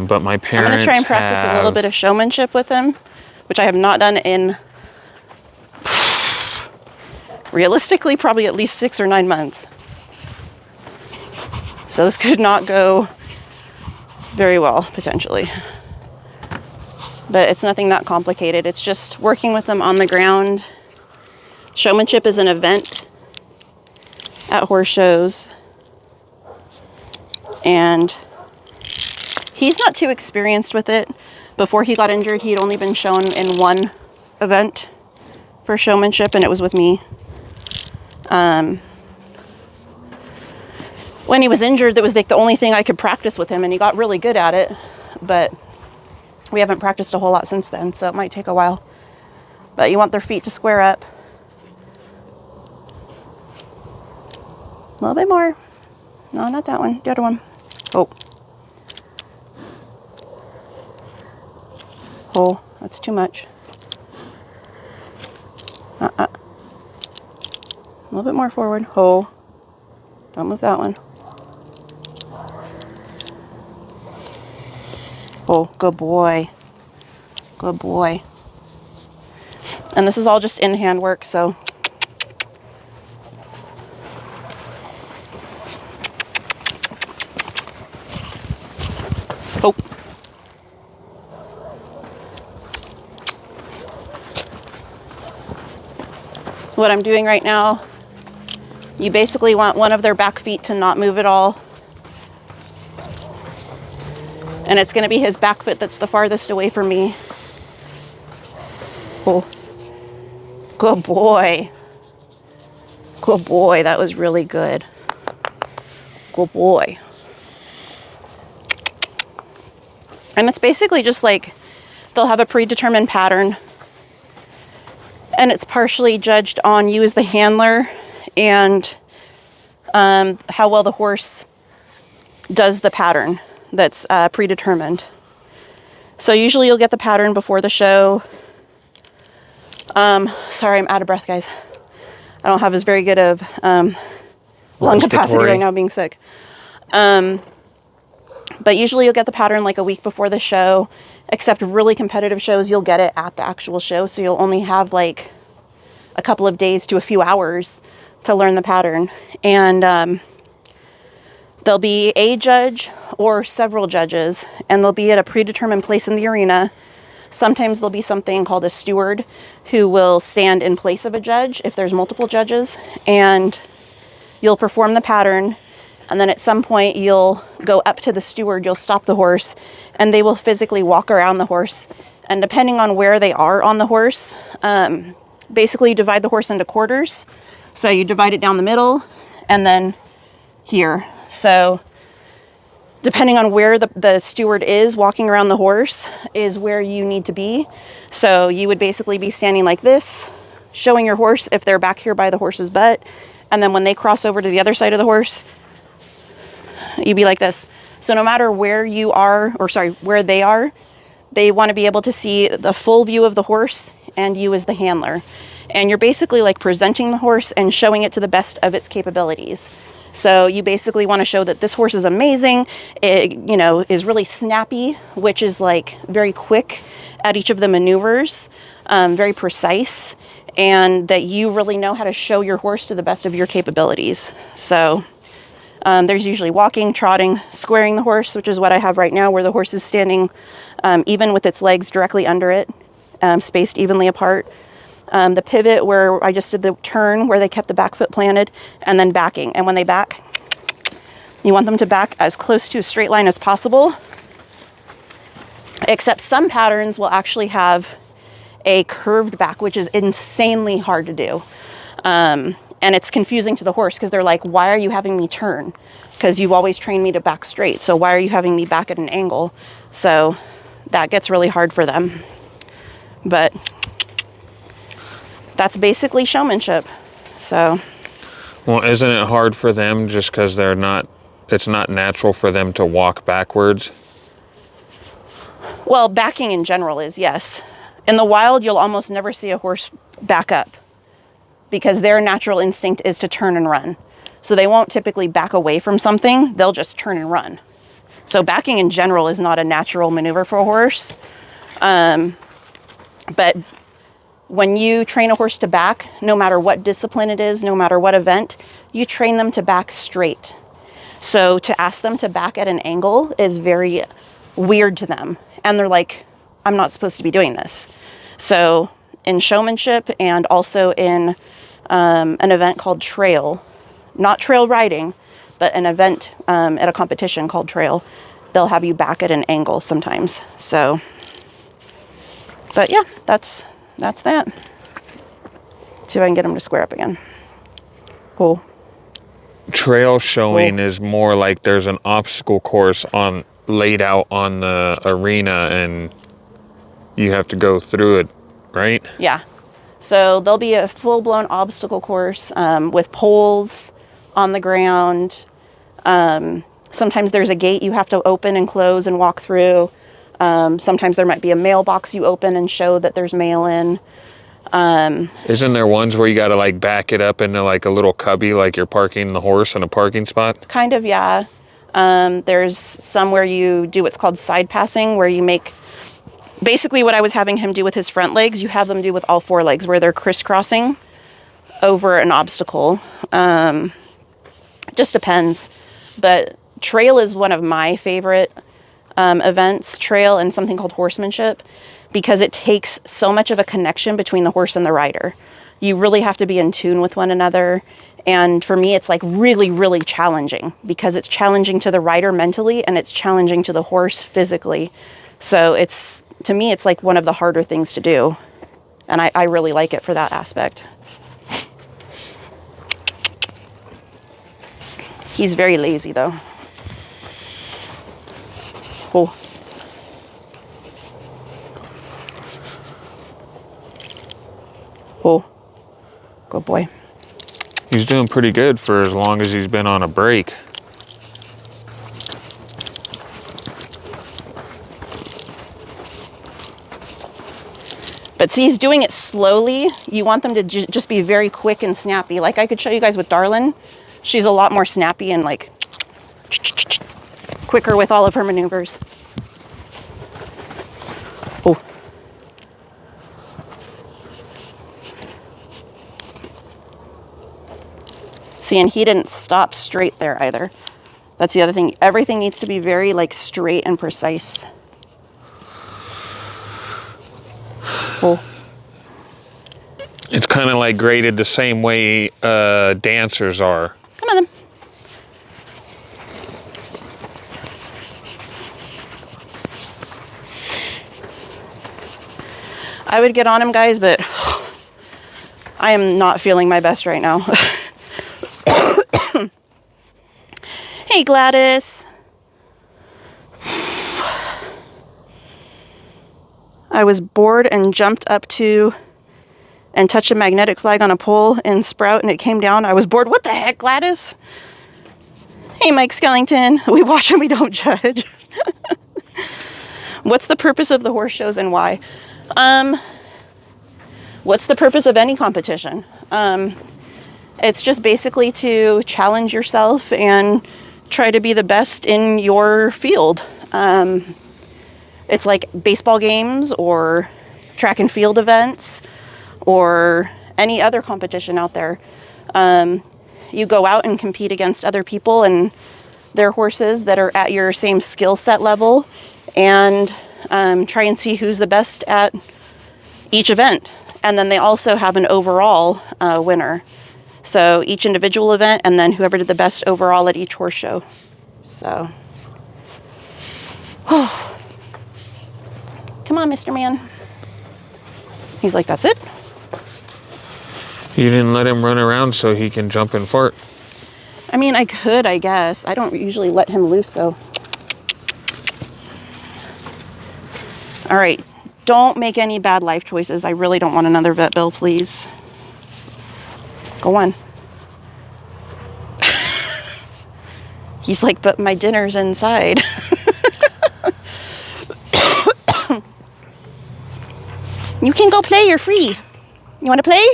[SPEAKER 2] But my parents
[SPEAKER 1] I'm going to try and practice a little bit of showmanship with him, which I have not done in realistically probably at least 6 or 9 months. So this could not go very well, potentially. But it's nothing that complicated. It's just working with them on the ground. Showmanship is an event at horse shows. And he's not too experienced with it. Before he got injured, he'd only been shown in one event for showmanship, and it was with me. When he was injured, that was like the only thing I could practice with him, and he got really good at it. But we haven't practiced a whole lot since then, so it might take a while. But you want their feet to square up. A little bit more. No, not that one. The other one. Oh. Oh, that's too much. A little bit more forward. Oh. Don't move that one. Oh, good boy. Good boy. And this is all just in-hand work, so. Oh. What I'm doing right now, you basically want one of their back feet to not move at all. And it's going to be his back foot that's the farthest away from me. Oh. Good boy. Good boy. That was really good. Good boy. And it's basically just like they'll have a predetermined pattern. And it's partially judged on you as the handler and how well the horse does the pattern that's predetermined. So usually you'll get the pattern before the show. Sorry, I'm out of breath, guys. I don't have as very good of lung capacity right now being sick. But usually you'll get the pattern like a week before the show, except really competitive shows, you'll get it at the actual show. So you'll only have like a couple of days to a few hours to learn the pattern. And there'll be a judge or several judges, and they'll be at a predetermined place in the arena. Sometimes there'll be something called a steward who will stand in place of a judge if there's multiple judges, and you'll perform the pattern. And then at some point you'll go up to the steward, you'll stop the horse, and they will physically walk around the horse. And depending on where they are on the horse, basically you divide the horse into quarters. So you divide it down the middle and then here. So depending on where the steward is walking around the horse is where you need to be. So you would basically be standing like this, showing your horse if they're back here by the horse's butt. And then when they cross over to the other side of the horse, you'd be like this. So no matter where you are, or sorry, where they are, they want to be able to see the full view of the horse and you as the handler. And you're basically like presenting the horse and showing it to the best of its capabilities. So you basically want to show that this horse is amazing. It, you know, is really snappy, which is like very quick at each of the maneuvers, very precise, and that you really know how to show your horse to the best of your capabilities. So there's usually walking, trotting, squaring the horse, which is what I have right now, where the horse is standing even with its legs directly under it, spaced evenly apart. The pivot, where I just did the turn where they kept the back foot planted, and then backing. And when they back, you want them to back as close to a straight line as possible, except some patterns will actually have a curved back, which is insanely hard to do. And it's confusing to the horse because they're like, why are you having me turn? Because you've always trained me to back straight. So why are you having me back at an angle? So that gets really hard for them. But that's basically showmanship. So.
[SPEAKER 2] Well, isn't it hard for them just because it's not natural for them to walk backwards?
[SPEAKER 1] Well, backing in general is, yes. In the wild, you'll almost never see a horse back up because their natural instinct is to turn and run. So they won't typically back away from something, they'll just turn and run. So backing in general is not a natural maneuver for a horse. But when you train a horse to back, no matter what discipline it is, no matter what event, you train them to back straight. So to ask them to back at an angle is very weird to them. And they're like, I'm not supposed to be doing this. So in showmanship and also in an event called trail, not trail riding, but an event at a competition called trail, they'll have you back at an angle sometimes. So, but yeah, that's that. See if I can get them to square up again. Cool.
[SPEAKER 2] Trail showing is more like there's an obstacle course laid out on the arena and you have to go through it, right?
[SPEAKER 1] Yeah. So there'll be a full-blown obstacle course with poles on the ground. Sometimes there's a gate you have to open and close and walk through. Sometimes there might be a mailbox you open and show that there's mail in.
[SPEAKER 2] Isn't there ones where you got to like back it up into like a little cubby, like you're parking the horse in a parking spot?
[SPEAKER 1] Kind of, yeah. There's some where you do what's called side passing, where you make basically what I was having him do with his front legs, you have them do with all four legs, where they're crisscrossing over an obstacle. Just depends. But trail is one of my favorite events, trail and something called horsemanship, because it takes so much of a connection between the horse and the rider. You really have to be in tune with one another. And for me, it's like really, really challenging because it's challenging to the rider mentally and it's challenging to the horse physically. So to me, it's like one of the harder things to do. And I really like it for that aspect. He's very lazy though. Oh. Oh, good boy.
[SPEAKER 2] He's doing pretty good for as long as he's been on a break.
[SPEAKER 1] But see, he's doing it slowly. You want them to just be very quick and snappy. Like I could show you guys with Darlin. She's a lot more snappy and like quicker with all of her maneuvers. Oh. See, and he didn't stop straight there either. That's the other thing. Everything needs to be very like straight and precise. Oh.
[SPEAKER 2] It's kind of like graded the same way dancers are.
[SPEAKER 1] Come on then. I would get on him, guys, but I am not feeling my best right now. Hey, Gladys. I was bored and jumped up to and touched a magnetic flag on a pole in Sprout and it came down. I was bored. What the heck, Gladys? Hey, Mike Skellington. We watch and we don't judge. What's the purpose of the horse shows and why? What's the purpose of any competition? It's just basically to challenge yourself and try to be the best in your field. It's like baseball games or track and field events or any other competition out there. You go out and compete against other people and their horses that are at your same skill set level and try and see who's the best at each event. And then they also have an overall winner. So each individual event and then whoever did the best overall at each horse show. So, come on, Mr. Man. He's like, that's it?
[SPEAKER 2] You didn't let him run around so he can jump and fart.
[SPEAKER 1] I mean, I could, I guess. I don't usually let him loose, though. All right. Don't make any bad life choices. I really don't want another vet bill, please. Go on. He's like, but my dinner's inside. You can go play. You're free. You want to play?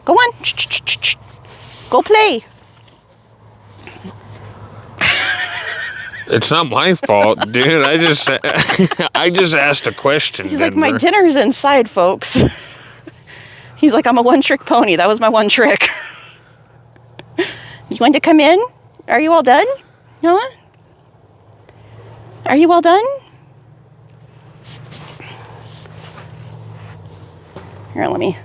[SPEAKER 1] Go on. Go play.
[SPEAKER 2] It's not my fault, dude. I just asked a question.
[SPEAKER 1] He's like, my dinner's inside, folks. He's like, I'm a one-trick pony. That was my one trick. You want to come in? Are you all done? No? Are you all done? Here, let me.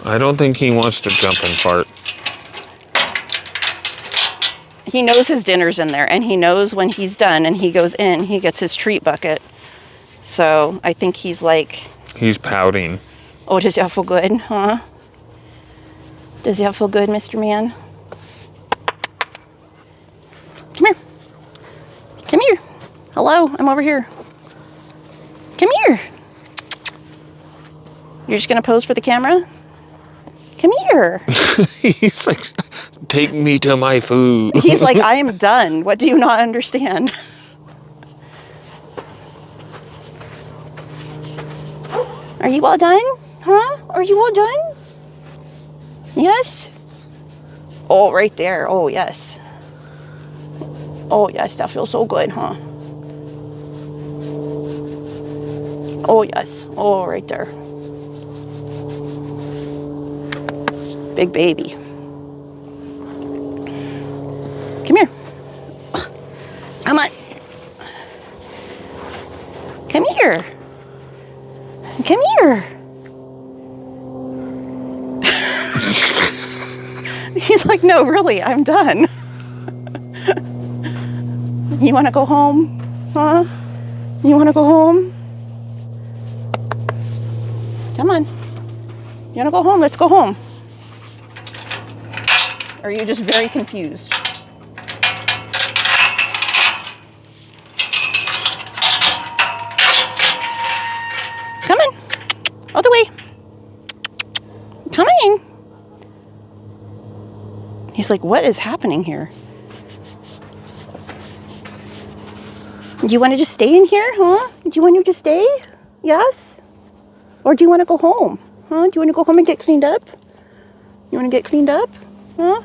[SPEAKER 2] I don't think he wants to jump and fart.
[SPEAKER 1] He knows his dinner's in there, and he knows when he's done and he goes in, he gets his treat bucket. So I think he's like...
[SPEAKER 2] He's pouting.
[SPEAKER 1] Oh, does that feel good, huh? Does that feel good, Mr. Man? Come here. Come here. Hello, I'm over here. Come here. You're just going to pose for the camera? Come here.
[SPEAKER 2] He's like, take me to my food.
[SPEAKER 1] He's like, I am done. What do you not understand? Are you all done? Huh? Are you all done? Yes? Oh, right there. Oh, yes. Oh, yes. That feels so good, huh? Oh, yes. Oh, right there. Big baby. Come here. Come on. Come here. Come here. He's like, no, really, I'm done. You want to go home? Huh? You want to go home? Come on. You want to go home? Let's go home. Or are you just very confused? Come on. All the way. Come in. He's like, what is happening here? Do you want to just stay in here, huh? Do you want to just stay? Yes? Or do you want to go home? Huh? Do you want to go home and get cleaned up? You want to get cleaned up? Huh?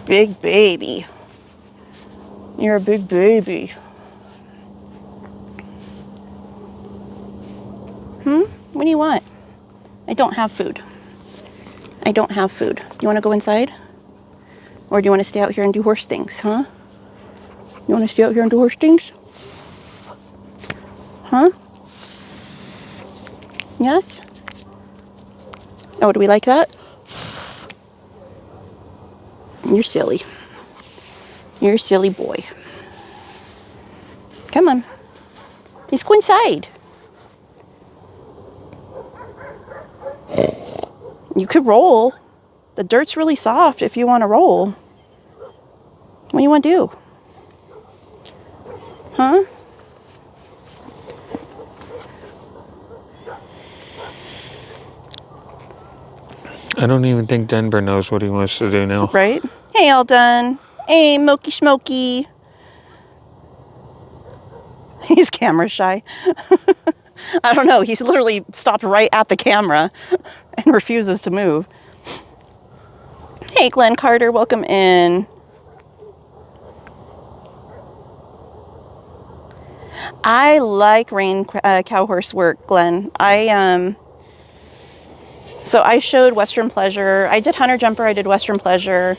[SPEAKER 1] Big baby. You're a big baby. What do you want? I don't have food. I don't have food. You want to go inside? Or do you want to stay out here and do horse things, huh? You want to stay out here and do horse things? Huh? Yes? Oh, do we like that? You're silly. You're a silly boy. Come on. Let's go inside. You could roll. The dirt's really soft if you want to roll. What do you want to do? Huh?
[SPEAKER 2] I don't even think Denver knows what he wants to do now.
[SPEAKER 1] Right? Hey, Eldon. Hey, Mokey Smokey. He's camera shy. I don't know. He's literally stopped right at the camera and refuses to move. Hey, Glenn Carter. Welcome in. I like rein cow horse work, Glenn. So I showed Western Pleasure. I did Hunter Jumper. I did Western Pleasure.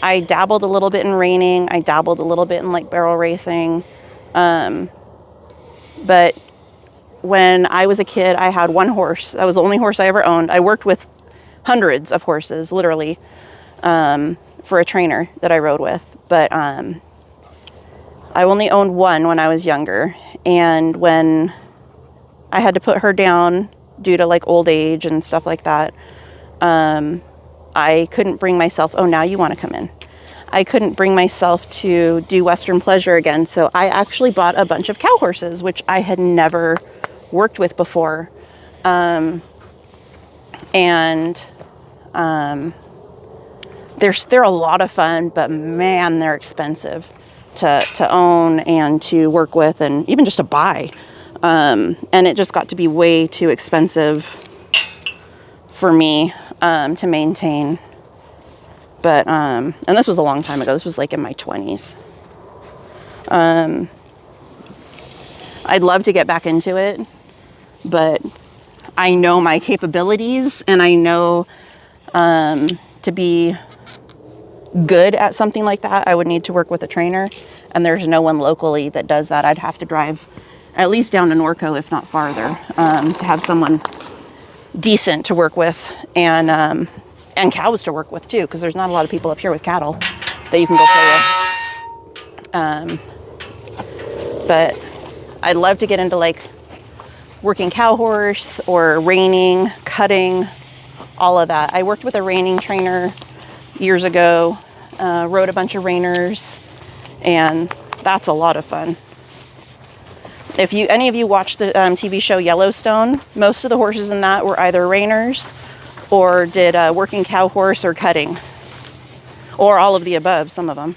[SPEAKER 1] I dabbled a little bit in reining. I dabbled a little bit in like barrel racing. But when I was a kid, I had one horse. That was the only horse I ever owned. I worked with hundreds of horses, literally, for a trainer that I rode with. But I only owned one when I was younger. And when I had to put her down due to like old age and stuff like that, I couldn't bring myself, oh, now you want to come in. I couldn't bring myself to do Western Pleasure again. So I actually bought a bunch of cow horses, which I had never worked with before. They're a lot of fun, but man, they're expensive to own and to work with and even just to buy. And it just got to be way too expensive for me to maintain. But, and this was a long time ago. This was like in my 20s. I'd love to get back into it, but I know my capabilities and I know to be good at something like that, I would need to work with a trainer, and there's no one locally that does that. I'd have to drive at least down to Norco, if not farther, to have someone decent to work with and cows to work with too, because there's not a lot of people up here with cattle that you can go play with. But I'd love to get into like working cow horse or reining, cutting, all of that. I worked with a reining trainer years ago, rode a bunch of reiners, and that's a lot of fun. If any of you watched the TV show Yellowstone, most of the horses in that were either reiners or did working cow horse or cutting, or all of the above, some of them.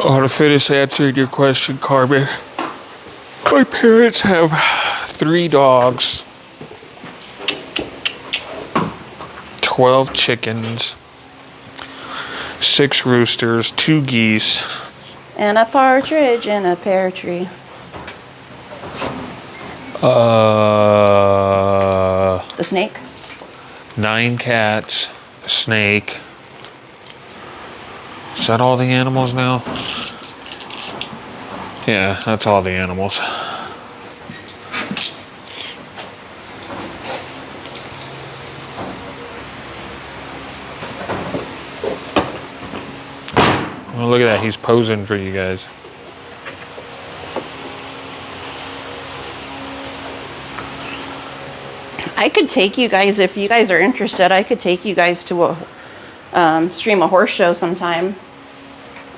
[SPEAKER 2] Oh, to finish answering your question, Carmen, my parents have 3 dogs, 12 chickens, 6 roosters, 2 geese,
[SPEAKER 1] And a partridge in a pear tree. The snake?
[SPEAKER 2] 9 cats, a snake. Is that all the animals now? Yeah, that's all the animals. Well, look at that. He's posing for you guys.
[SPEAKER 1] I could take you guys, if you guys are interested, I could take you guys to a stream a horse show sometime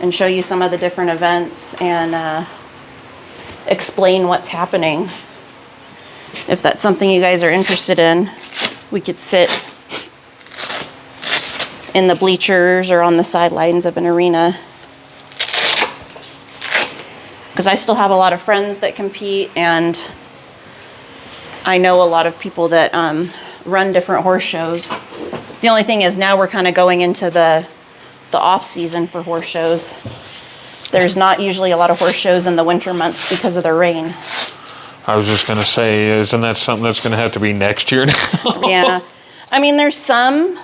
[SPEAKER 1] and show you some of the different events and explain what's happening. If that's something you guys are interested in, we could sit in the bleachers or on the sidelines of an arena. Because I still have a lot of friends that compete, and I know a lot of people that run different horse shows. The only thing is now we're kind of going into the off season for horse shows. There's not usually a lot of horse shows in the winter months because of the rain.
[SPEAKER 2] I was just going to say, isn't that something that's going to have to be next year now?
[SPEAKER 1] Yeah. I mean, there's some,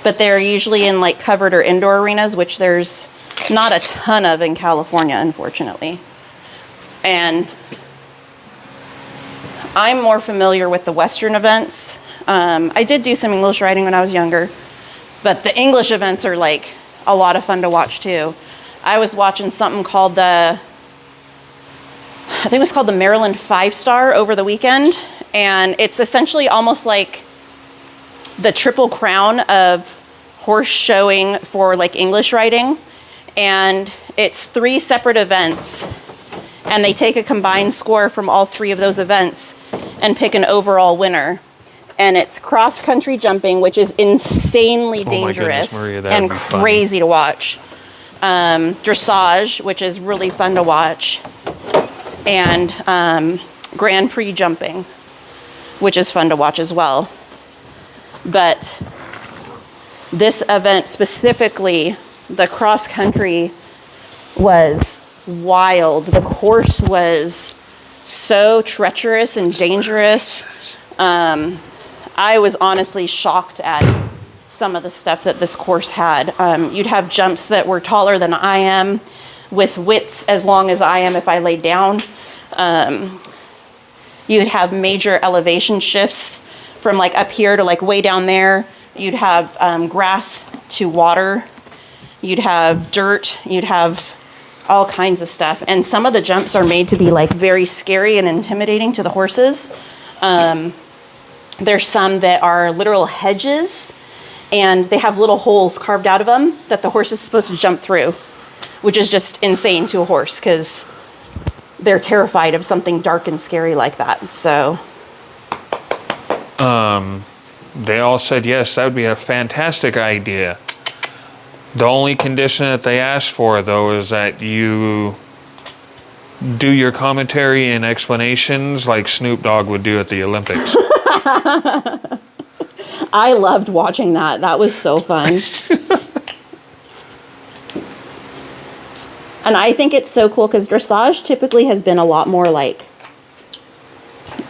[SPEAKER 1] but they're usually in like covered or indoor arenas, which there's not a ton of in California, unfortunately. And I'm more familiar with the Western events. I did do some English riding when I was younger, but the English events are like a lot of fun to watch too. I was watching something called I think it was called the Maryland 5-Star over the weekend. And it's essentially almost like the Triple Crown of horse showing for like English riding. And it's 3 separate events. And they take a combined score from all 3 of those events and pick an overall winner. And it's cross-country jumping, which is insanely dangerous and crazy to watch. Dressage, which is really fun to watch. And Grand Prix jumping, which is fun to watch as well. But this event specifically, the cross-country, was wild. The course was so treacherous and dangerous. I was honestly shocked at some of the stuff that this course had. You'd have jumps that were taller than I am, with widths as long as I am if I laid down. You'd have major elevation shifts from like up here to like way down there. You'd have grass to water. You'd have dirt. You'd have all kinds of stuff. And some of the jumps are made to be like very scary and intimidating to the horses. There's some that are literal hedges, and they have little holes carved out of them that the horse is supposed to jump through, which is just insane to a horse because they're terrified of something dark and scary like that. So
[SPEAKER 2] they all said yes, that would be a fantastic idea. The only condition that they asked for, though, is that you do your commentary and explanations like Snoop Dogg would do at the Olympics.
[SPEAKER 1] I loved watching that. That was so fun. And I think it's so cool because dressage typically has been a lot more like,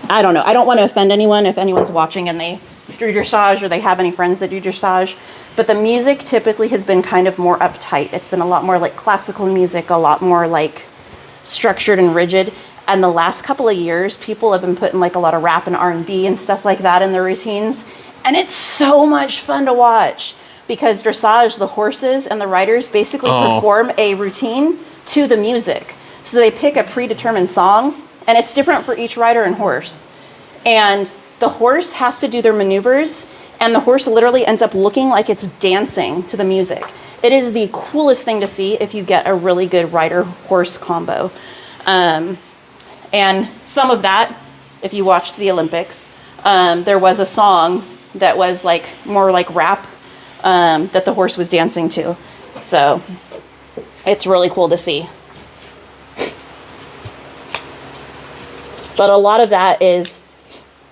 [SPEAKER 1] I don't know. I don't want to offend anyone if anyone's watching and they do dressage or they have any friends that do dressage. But the music typically has been kind of more uptight. It's been a lot more like classical music, a lot more like structured and rigid. And the last couple of years, people have been putting like a lot of rap and R&B and stuff like that in their routines. And it's so much fun to watch because dressage, the horses and the riders basically perform a routine to the music. So they pick a predetermined song, and it's different for each rider and horse. And the horse has to do their maneuvers, and the horse literally ends up looking like it's dancing to the music. It is the coolest thing to see if you get a really good rider-horse combo. And some of that, if you watched the Olympics, there was a song that was like more like rap that the horse was dancing to. So it's really cool to see. But a lot of that is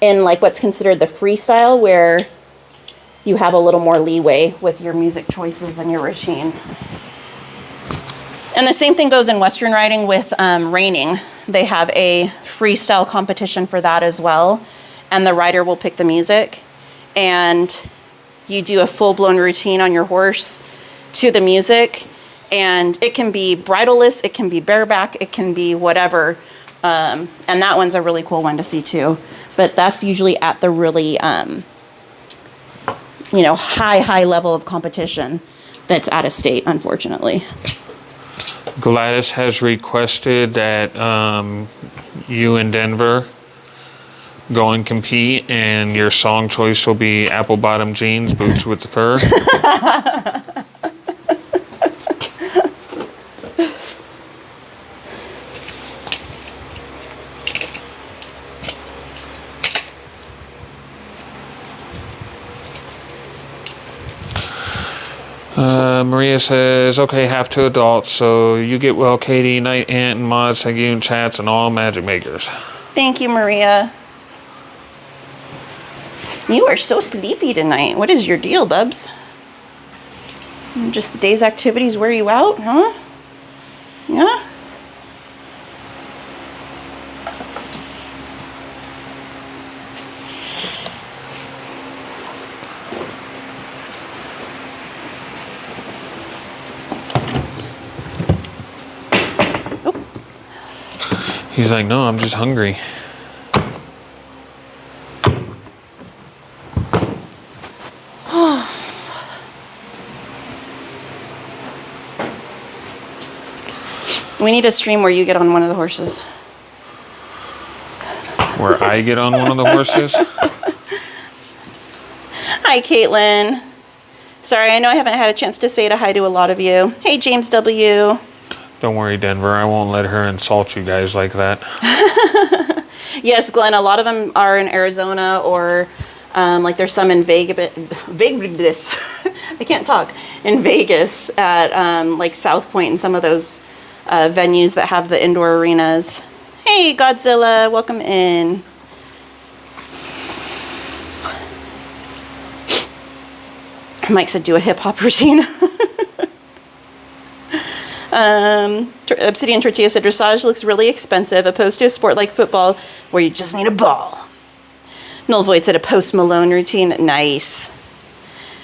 [SPEAKER 1] in like what's considered the freestyle, where you have a little more leeway with your music choices and your routine. And the same thing goes in Western riding with reining. They have a freestyle competition for that as well. And the rider will pick the music. And you do a full-blown routine on your horse to the music. And it can be bridleless, it can be bareback, it can be whatever. And that one's a really cool one to see too. But that's usually at the really, high level of competition that's out of state, unfortunately.
[SPEAKER 2] Gladys has requested that you and Denver go and compete, and your song choice will be apple bottom jeans, boots with the fur. Maria says, okay, half to adults, so you get well, Katie, Night Aunt, and Mods, thank you, and chats, and all magic makers.
[SPEAKER 1] Thank you, Maria. You are so sleepy tonight. What is your deal, bubs? Just the day's activities wear you out, huh? Yeah?
[SPEAKER 2] He's like, no, I'm just hungry.
[SPEAKER 1] We need a stream where you get on one of the horses.
[SPEAKER 2] Where I get on one of the horses?
[SPEAKER 1] Hi, Caitlin. Sorry, I know I haven't had a chance to say hi to a lot of you. Hey, James W.
[SPEAKER 2] Don't worry, Denver. I won't let her insult you guys like that.
[SPEAKER 1] Yes, Glenn, a lot of them are in Arizona or like there's some in Vegas. I can't talk. In Vegas at like South Point and some of those venues that have the indoor arenas. Hey, Godzilla, welcome in. Mike said do a hip hop routine. Obsidian Tortilla said dressage looks really expensive opposed to a sport like football where you just need a ball. Null Void said a Post Malone routine. Nice.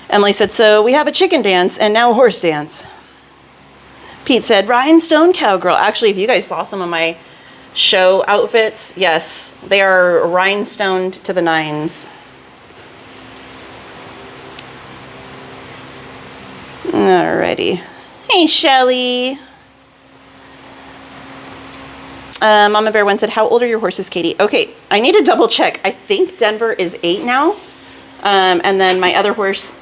[SPEAKER 1] Emily said, so we have a chicken dance and now a horse dance. Pete said, rhinestone cowgirl. Actually, if you guys saw some of my show outfits, yes, they are rhinestoned to the nines. Alrighty. Hey, Shelly. Mama Bear 1 said, how old are your horses, Katie? Okay, I need to double check. I think Denver is 8 now. And then my other horse,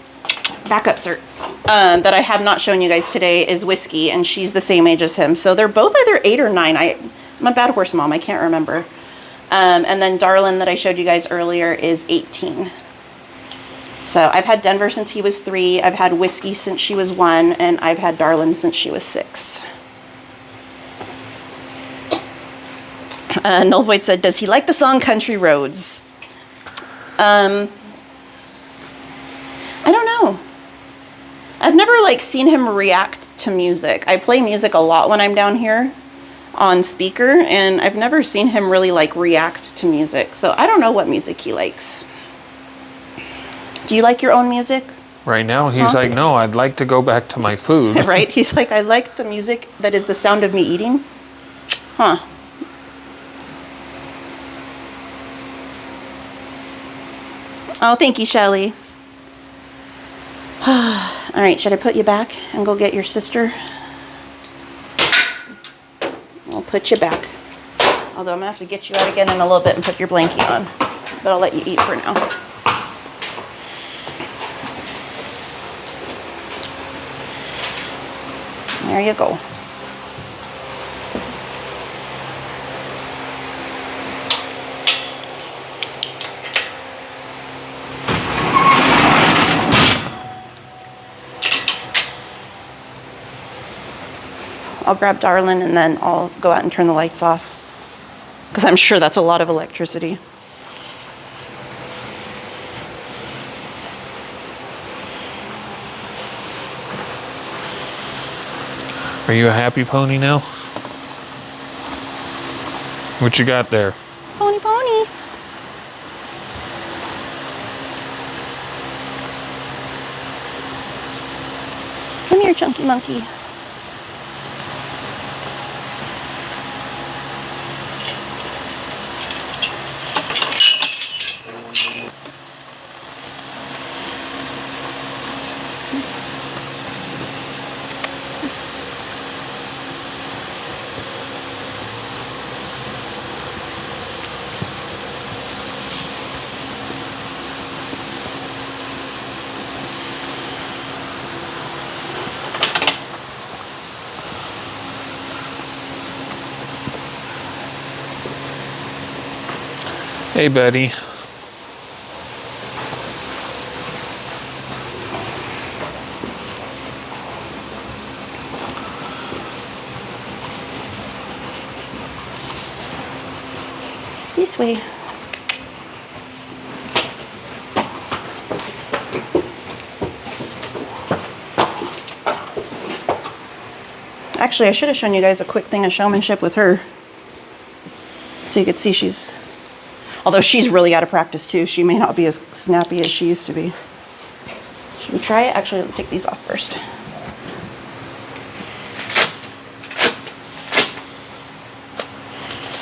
[SPEAKER 1] backup cert, that I have not shown you guys today is Whiskey, and she's the same age as him. So they're both either 8 or 9. I'm a bad horse mom. I can't remember. And then Darlin that I showed you guys earlier is 18. So I've had Denver since he was 3. I've had Whiskey since she was 1. And I've had Darlin since she was 6. Null Void said, does he like the song Country Roads? I don't know. I've never like seen him react to music. I play music a lot when I'm down here on speaker, and I've never seen him really like react to music. So I don't know what music he likes. Do you like your own music?
[SPEAKER 2] Right now, he's like, no, I'd like to go back to my food.
[SPEAKER 1] Right? He's like, I like the music that is the sound of me eating. Huh. Oh, thank you, Shelly. All right, should I put you back and go get your sister? I'll put you back. Although I'm gonna have to get you out again in a little bit and put your blankie on. But I'll let you eat for now. There you go. I'll grab Darlin and then I'll go out and turn the lights off. Because I'm sure that's a lot of electricity.
[SPEAKER 2] Are you a happy pony now? What you got there?
[SPEAKER 1] Pony, pony. Come here, chunky monkey.
[SPEAKER 2] Hey, buddy.
[SPEAKER 1] This way. Actually, I should have shown you guys a quick thing of showmanship with her. So you could see although she's really out of practice too, she may not be as snappy as she used to be. Should we try it? Actually, let's take these off first.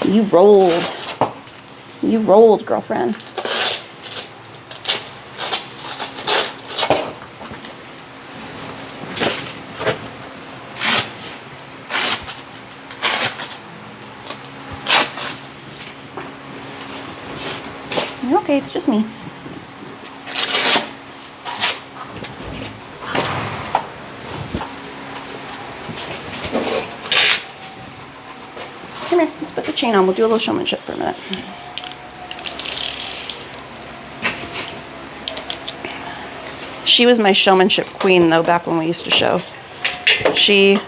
[SPEAKER 1] You rolled. You rolled, girlfriend. You're okay, it's just me. Come here, let's put the chain on. We'll do a little showmanship for a minute. She was my showmanship queen, though, back when we used to show. She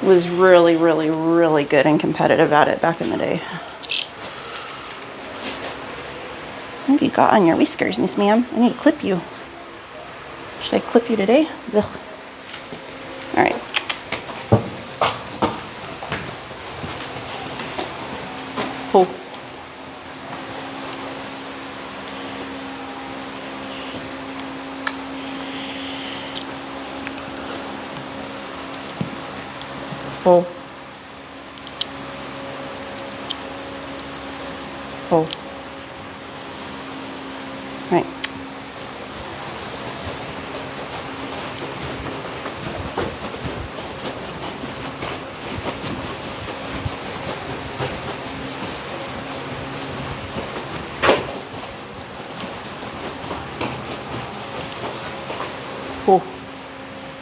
[SPEAKER 1] was really, really, really good and competitive at it back in the day. What have you got on your whiskers, Miss Ma'am? I need to clip you. Should I clip you today? Ugh. All right. Pull. Pull. Pull. Right. Cool.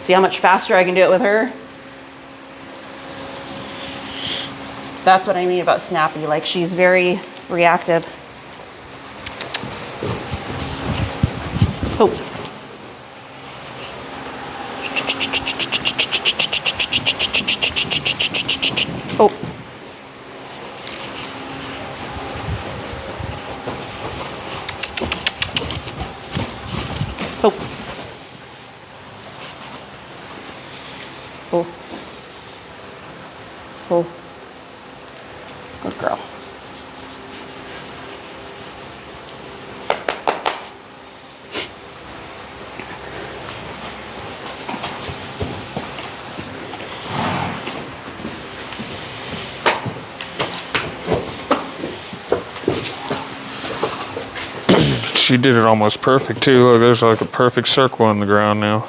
[SPEAKER 1] See how much faster I can do it with her? That's what I mean about snappy. Like, she's very reactive. Oh. Oh. Oh. Oh. Oh. Good girl.
[SPEAKER 2] She did it almost perfect too. Look, there's like a perfect circle on the ground now.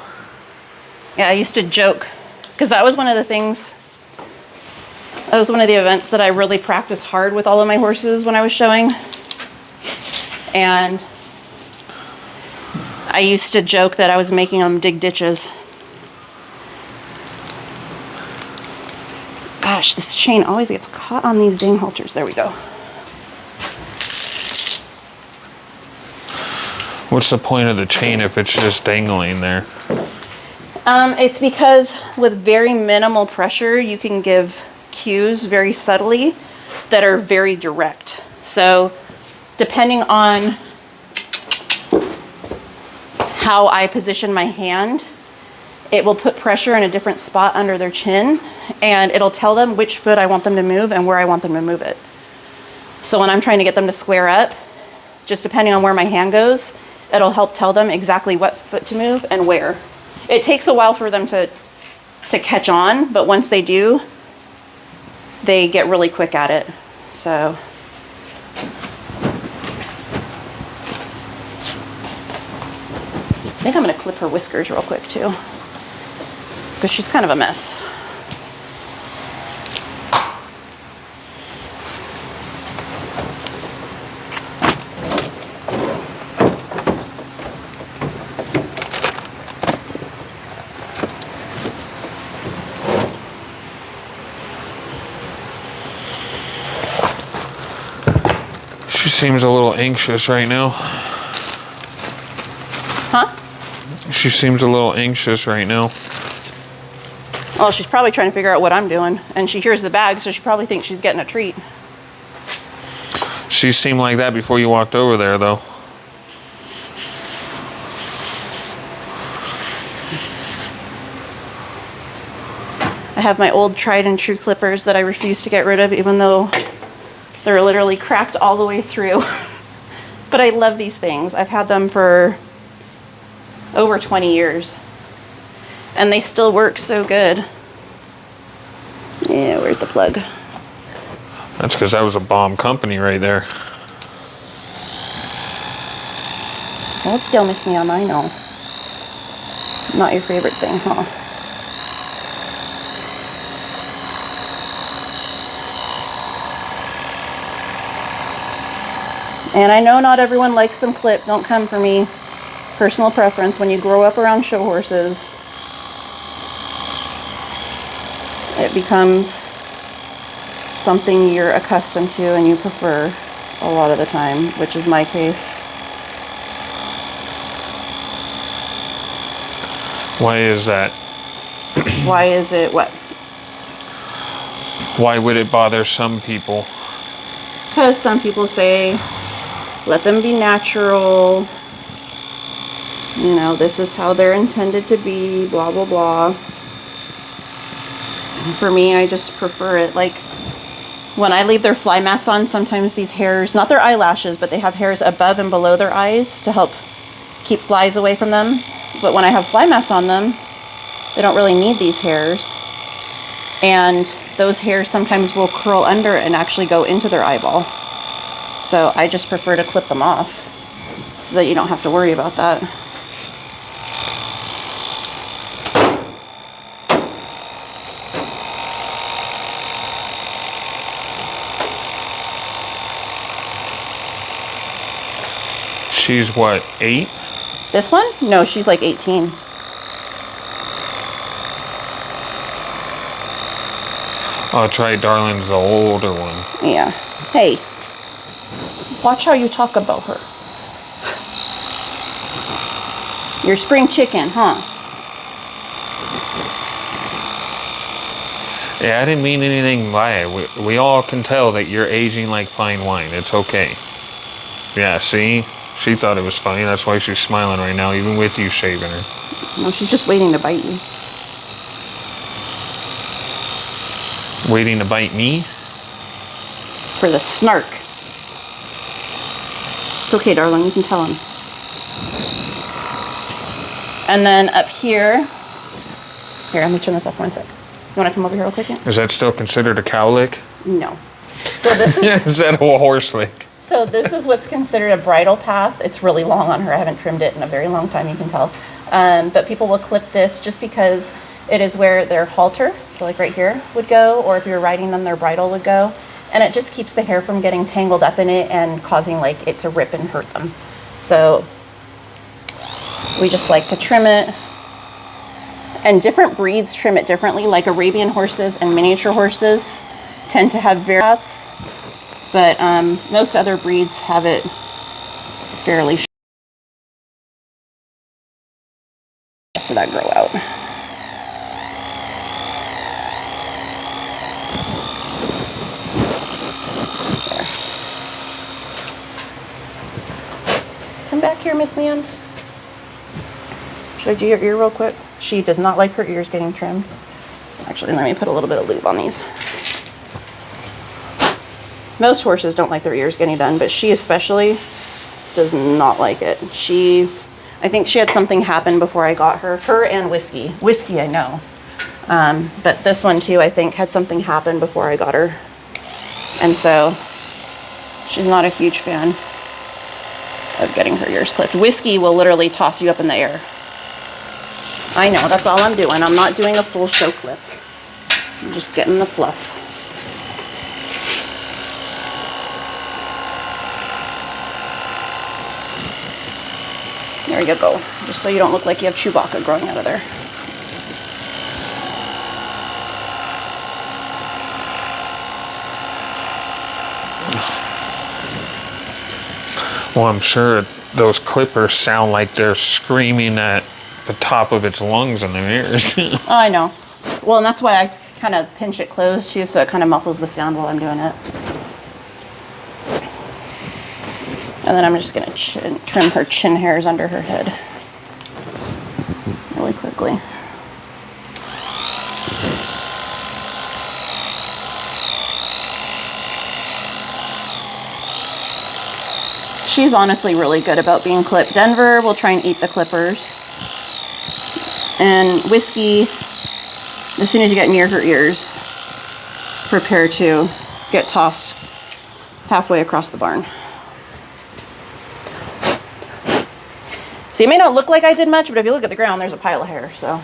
[SPEAKER 1] Yeah, I used to joke, because that was one of the things, that was one of the events that I really practiced hard with all of my horses when I was showing. And I used to joke that I was making them dig ditches. Gosh, this chain always gets caught on these dang halters. There we go.
[SPEAKER 2] What's the point of the chain if it's just dangling there?
[SPEAKER 1] It's because with very minimal pressure, you can give cues very subtly that are very direct. So depending on how I position my hand, it will put pressure in a different spot under their chin, and it'll tell them which foot I want them to move and where I want them to move it. So when I'm trying to get them to square up, just depending on where my hand goes, it'll help tell them exactly what foot to move and where. It takes a while for them to catch on, but once they do, they get really quick at it. So I think I'm gonna clip her whiskers real quick too, because she's kind of a mess.
[SPEAKER 2] seems a little anxious right now.
[SPEAKER 1] Huh?
[SPEAKER 2] She seems a little anxious right now.
[SPEAKER 1] Well, she's probably trying to figure out what I'm doing. And she hears the bag, so she probably thinks she's getting a treat.
[SPEAKER 2] She seemed like that before you walked over there, though.
[SPEAKER 1] I have my old tried and true clippers that I refuse to get rid of, even though they're literally cracked all the way through. But I love these things. I've had them for over 20 years. And they still work so good. Yeah, where's the plug?
[SPEAKER 2] That's because that was a bomb company right there.
[SPEAKER 1] Hold still, Miss Meow, I know. Not your favorite thing, huh? And I know not everyone likes them clipped. Don't come for me. Personal preference. When you grow up around show horses, it becomes something you're accustomed to and you prefer a lot of the time, which is my case.
[SPEAKER 2] Why is that?
[SPEAKER 1] Why is it what?
[SPEAKER 2] Why would it bother some people?
[SPEAKER 1] Because some people say, let them be natural. You know, this is how they're intended to be, blah, blah, blah. For me, I just prefer it. Like, when I leave their fly masks on, sometimes these hairs, not their eyelashes, but they have hairs above and below their eyes to help keep flies away from them. But when I have fly masks on them, they don't really need these hairs. And those hairs sometimes will curl under and actually go into their eyeball. So I just prefer to clip them off so that you don't have to worry about that.
[SPEAKER 2] She's what, 8?
[SPEAKER 1] This one? No, she's like 18.
[SPEAKER 2] Oh, try Darlin's the older one.
[SPEAKER 1] Yeah. Hey, watch how you talk about her. You're spring chicken, huh?
[SPEAKER 2] Yeah, I didn't mean anything by it. We all can tell that you're aging like fine wine. It's okay. Yeah, see? She thought it was funny. That's why she's smiling right now, even with you shaving her.
[SPEAKER 1] No, she's just waiting to bite you.
[SPEAKER 2] Waiting to bite me?
[SPEAKER 1] For the snark. It's okay, darling. You can tell him. And then up here... Here, let me turn this off 1 sec. You want to come over here real quick?
[SPEAKER 2] Is that still considered a cow lick?
[SPEAKER 1] No. So this is...
[SPEAKER 2] Is that a horse lick?
[SPEAKER 1] So this is what's considered a bridle path. It's really long on her. I haven't trimmed it in a very long time, you can tell. But people will clip this just because it is where their halter, so like right here, would go, or if you're riding them, their bridle would go. And it just keeps the hair from getting tangled up in it and causing like it to rip and hurt them. So we just like to trim it. And different breeds trim it differently, like Arabian horses and miniature horses tend to have very paths. But most other breeds have it fairly short. So that grow out. There. Come back here, Miss Man. Should I do your ear real quick? She does not like her ears getting trimmed. Actually, let me put a little bit of lube on these. Most horses don't like their ears getting done, but she especially does not like it. I think she had something happen before I got her. Her and Whiskey. Whiskey, I know. But this one too, I think, had something happen before I got her. And so she's not a huge fan of getting her ears clipped. Whiskey will literally toss you up in the air. I know, that's all I'm doing. I'm not doing a full show clip. I'm just getting the fluff. There you go, just so you don't look like you have Chewbacca growing out of there.
[SPEAKER 2] Well, I'm sure those clippers sound like they're screaming at the top of its lungs in their ears.
[SPEAKER 1] Oh, I know. Well, and that's why I kind of pinch it closed too, so it kind of muffles the sound while I'm doing it. And then I'm just going to trim her chin hairs under her head really quickly. She's honestly really good about being clipped. Denver will try and eat the clippers. And Whiskey, as soon as you get near her ears, prepare to get tossed halfway across the barn. See, it may not look like I did much, but if you look at the ground, there's a pile of hair, so.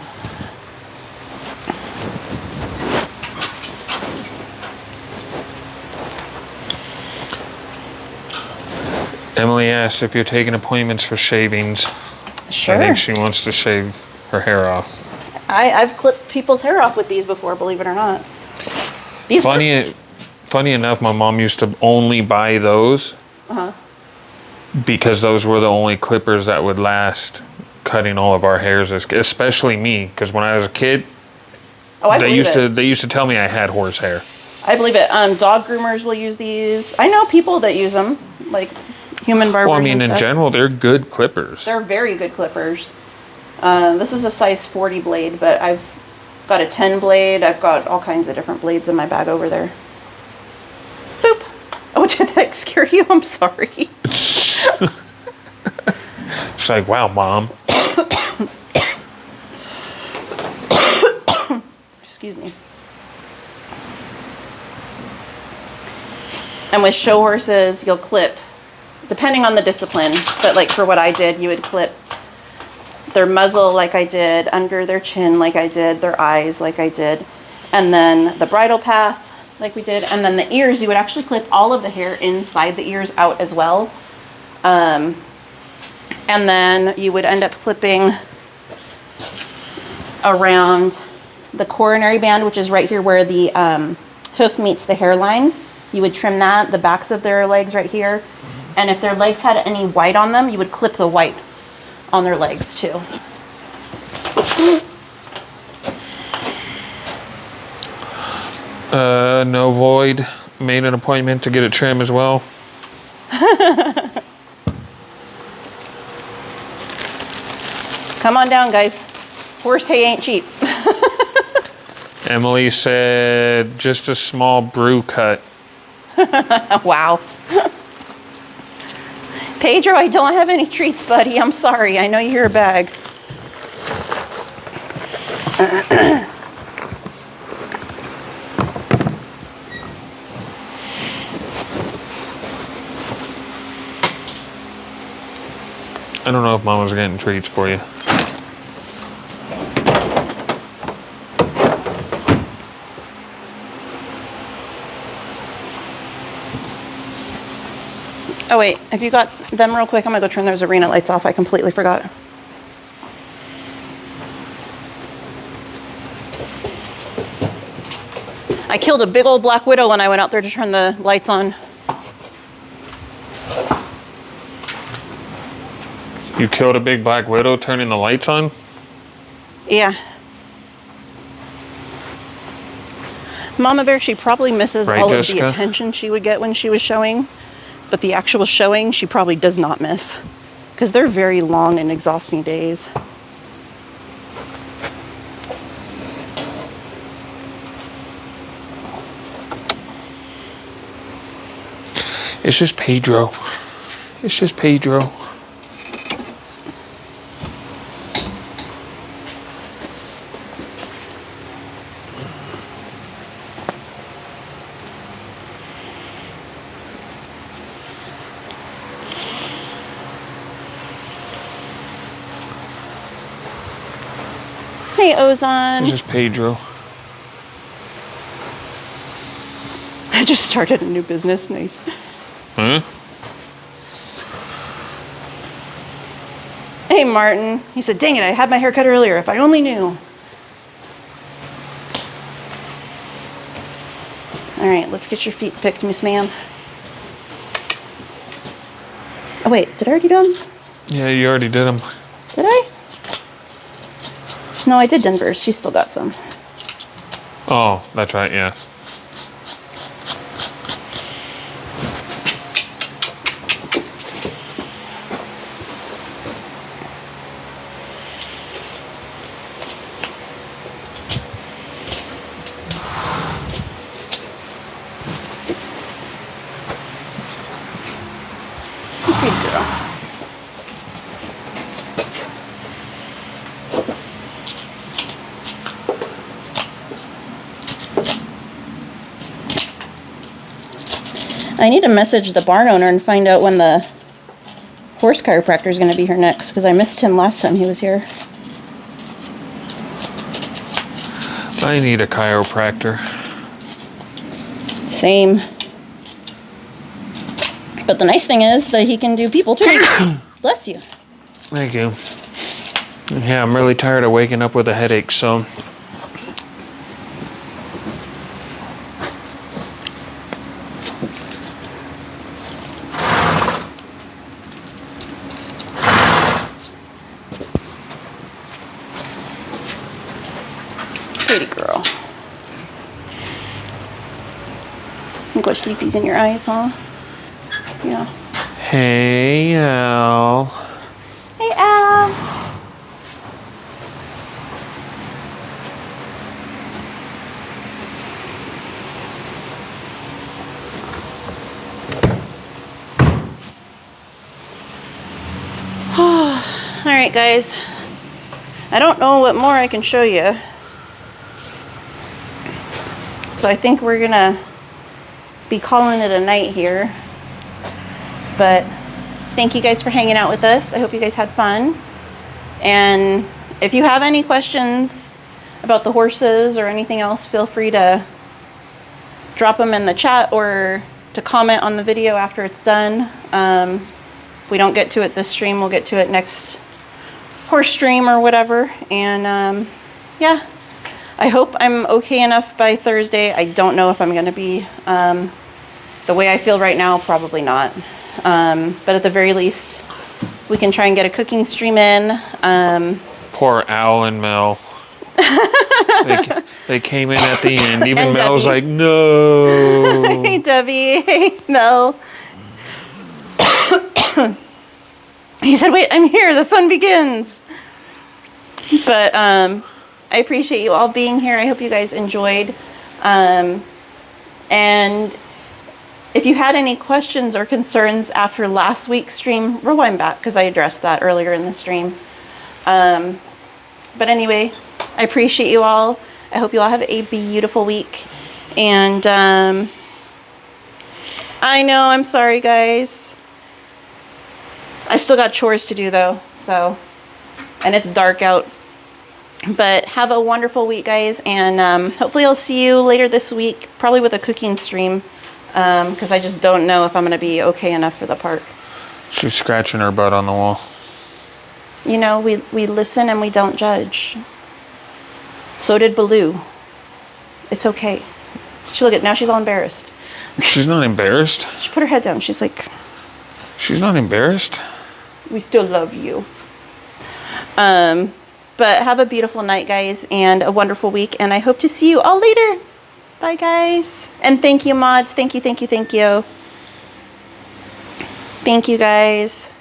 [SPEAKER 2] Emily asks if you're taking appointments for shavings.
[SPEAKER 1] Sure.
[SPEAKER 2] I think she wants to shave her hair off.
[SPEAKER 1] I've clipped people's hair off with these before, believe it or not. These
[SPEAKER 2] Funny enough, my mom used to only buy those because those were the only clippers that would last cutting all of our hairs, especially me, because when I was a kid, they used to tell me I had horse hair.
[SPEAKER 1] I believe it. Dog groomers will use these. I know people that use them, like human barbers.
[SPEAKER 2] Well, I mean,
[SPEAKER 1] and
[SPEAKER 2] in
[SPEAKER 1] stuff.
[SPEAKER 2] general, they're good clippers.
[SPEAKER 1] They're very good clippers. This is a size 40 blade, but I've got a 10 blade. I've got all kinds of different blades in my bag over there. Boop. Oh, did that scare you? I'm sorry.
[SPEAKER 2] It's like, wow, Mom.
[SPEAKER 1] Excuse me. And with show horses, you'll clip, depending on the discipline, but like for what I did, you would clip their muzzle like I did, under their chin like I did, their eyes like I did, and then the bridle path like we did, and then the ears, you would actually clip all of the hair inside the ears out as well. And then you would end up clipping around the coronary band, which is right here where the hoof meets the hairline. You would trim that, the backs of their legs right here. And if their legs had any white on them, you would clip the white on their legs too.
[SPEAKER 2] No Void made an appointment to get a trim as well.
[SPEAKER 1] Come on down, guys. Horse hay ain't cheap.
[SPEAKER 2] Emily said just a small brew cut.
[SPEAKER 1] Wow. Pedro, I don't have any treats, buddy. I'm sorry. I know you're a bag.
[SPEAKER 2] I don't know if Mama's getting treats for you.
[SPEAKER 1] Oh wait, have you got them real quick? I'm gonna go turn those arena lights off. I completely forgot. I killed a big old black widow when I went out there to turn the lights on.
[SPEAKER 2] You killed a big black widow turning the lights on?
[SPEAKER 1] Yeah. Mama Bear, she probably misses
[SPEAKER 2] Right,
[SPEAKER 1] all
[SPEAKER 2] Jessica?
[SPEAKER 1] of the attention she would get when she was showing, but the actual showing she probably does not miss because they're very long and exhausting days.
[SPEAKER 2] It's just Pedro. It's just Pedro.
[SPEAKER 1] Hey, Ozon.
[SPEAKER 2] It's just Pedro.
[SPEAKER 1] I just started a new business. Nice.
[SPEAKER 2] Huh?
[SPEAKER 1] Hey, Martin. He said, dang it, I had my hair cut earlier. If I only knew. All right, let's get your feet picked, Miss Ma'am. Oh, wait, did I already do them?
[SPEAKER 2] Yeah, you already did them.
[SPEAKER 1] Did I? No, I did Denver's. She still got some.
[SPEAKER 2] Oh, that's right, yeah.
[SPEAKER 1] Good girl. I need to message the barn owner and find out when the horse chiropractor is going to be here next, because I missed him last time he was here.
[SPEAKER 2] I need a chiropractor.
[SPEAKER 1] Same. But the nice thing is that he can do people too. Bless you.
[SPEAKER 2] Thank you. Yeah, I'm really tired of waking up with a headache, so.
[SPEAKER 1] Pretty girl. You got sleepies in your eyes, huh? Yeah.
[SPEAKER 2] Hey, Al.
[SPEAKER 1] Hey, Al. All right, guys. I don't know what more I can show you. So I think we're gonna be calling it a night here. But thank you guys for hanging out with us. I hope you guys had fun. And if you have any questions about the horses or anything else, feel free to drop them in the chat or to comment on the video after it's done. If we don't get to it this stream, we'll get to it next horse stream or whatever. And yeah, I hope I'm okay enough by Thursday. I don't know if I'm going to be the way I feel right now, probably not. But at the very least, we can try and get a cooking stream in.
[SPEAKER 2] Poor Al and Mel. they came in at the end. Even
[SPEAKER 1] And
[SPEAKER 2] Mel's
[SPEAKER 1] Debbie.
[SPEAKER 2] like, no.
[SPEAKER 1] Hey, Debbie. Hey, Mel. He said, wait, I'm here. The fun begins. But I appreciate you all being here. I hope you guys enjoyed. And if you had any questions or concerns after last week's stream, rewind back because I addressed that earlier in the stream. But anyway, I appreciate you all. I hope you all have a beautiful week. And I know, I'm sorry, guys. I still got chores to do, though. So, and it's dark out. But have a wonderful week, guys. And hopefully I'll see you later this week, probably with a cooking stream. Because I just don't know if I'm going to be okay enough for the park.
[SPEAKER 2] She's scratching her butt on the wall.
[SPEAKER 1] You know, we listen and we don't judge. So did Baloo. It's okay. She look at now she's all embarrassed.
[SPEAKER 2] She's not embarrassed.
[SPEAKER 1] She put her head down. She's like,
[SPEAKER 2] She's not embarrassed.
[SPEAKER 1] we still love you. But have a beautiful night, guys, and a wonderful week. And I hope to see you all later. Bye, guys. And thank you, mods. Thank you, thank you, thank you. Thank you, guys.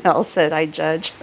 [SPEAKER 1] Mel said I judge.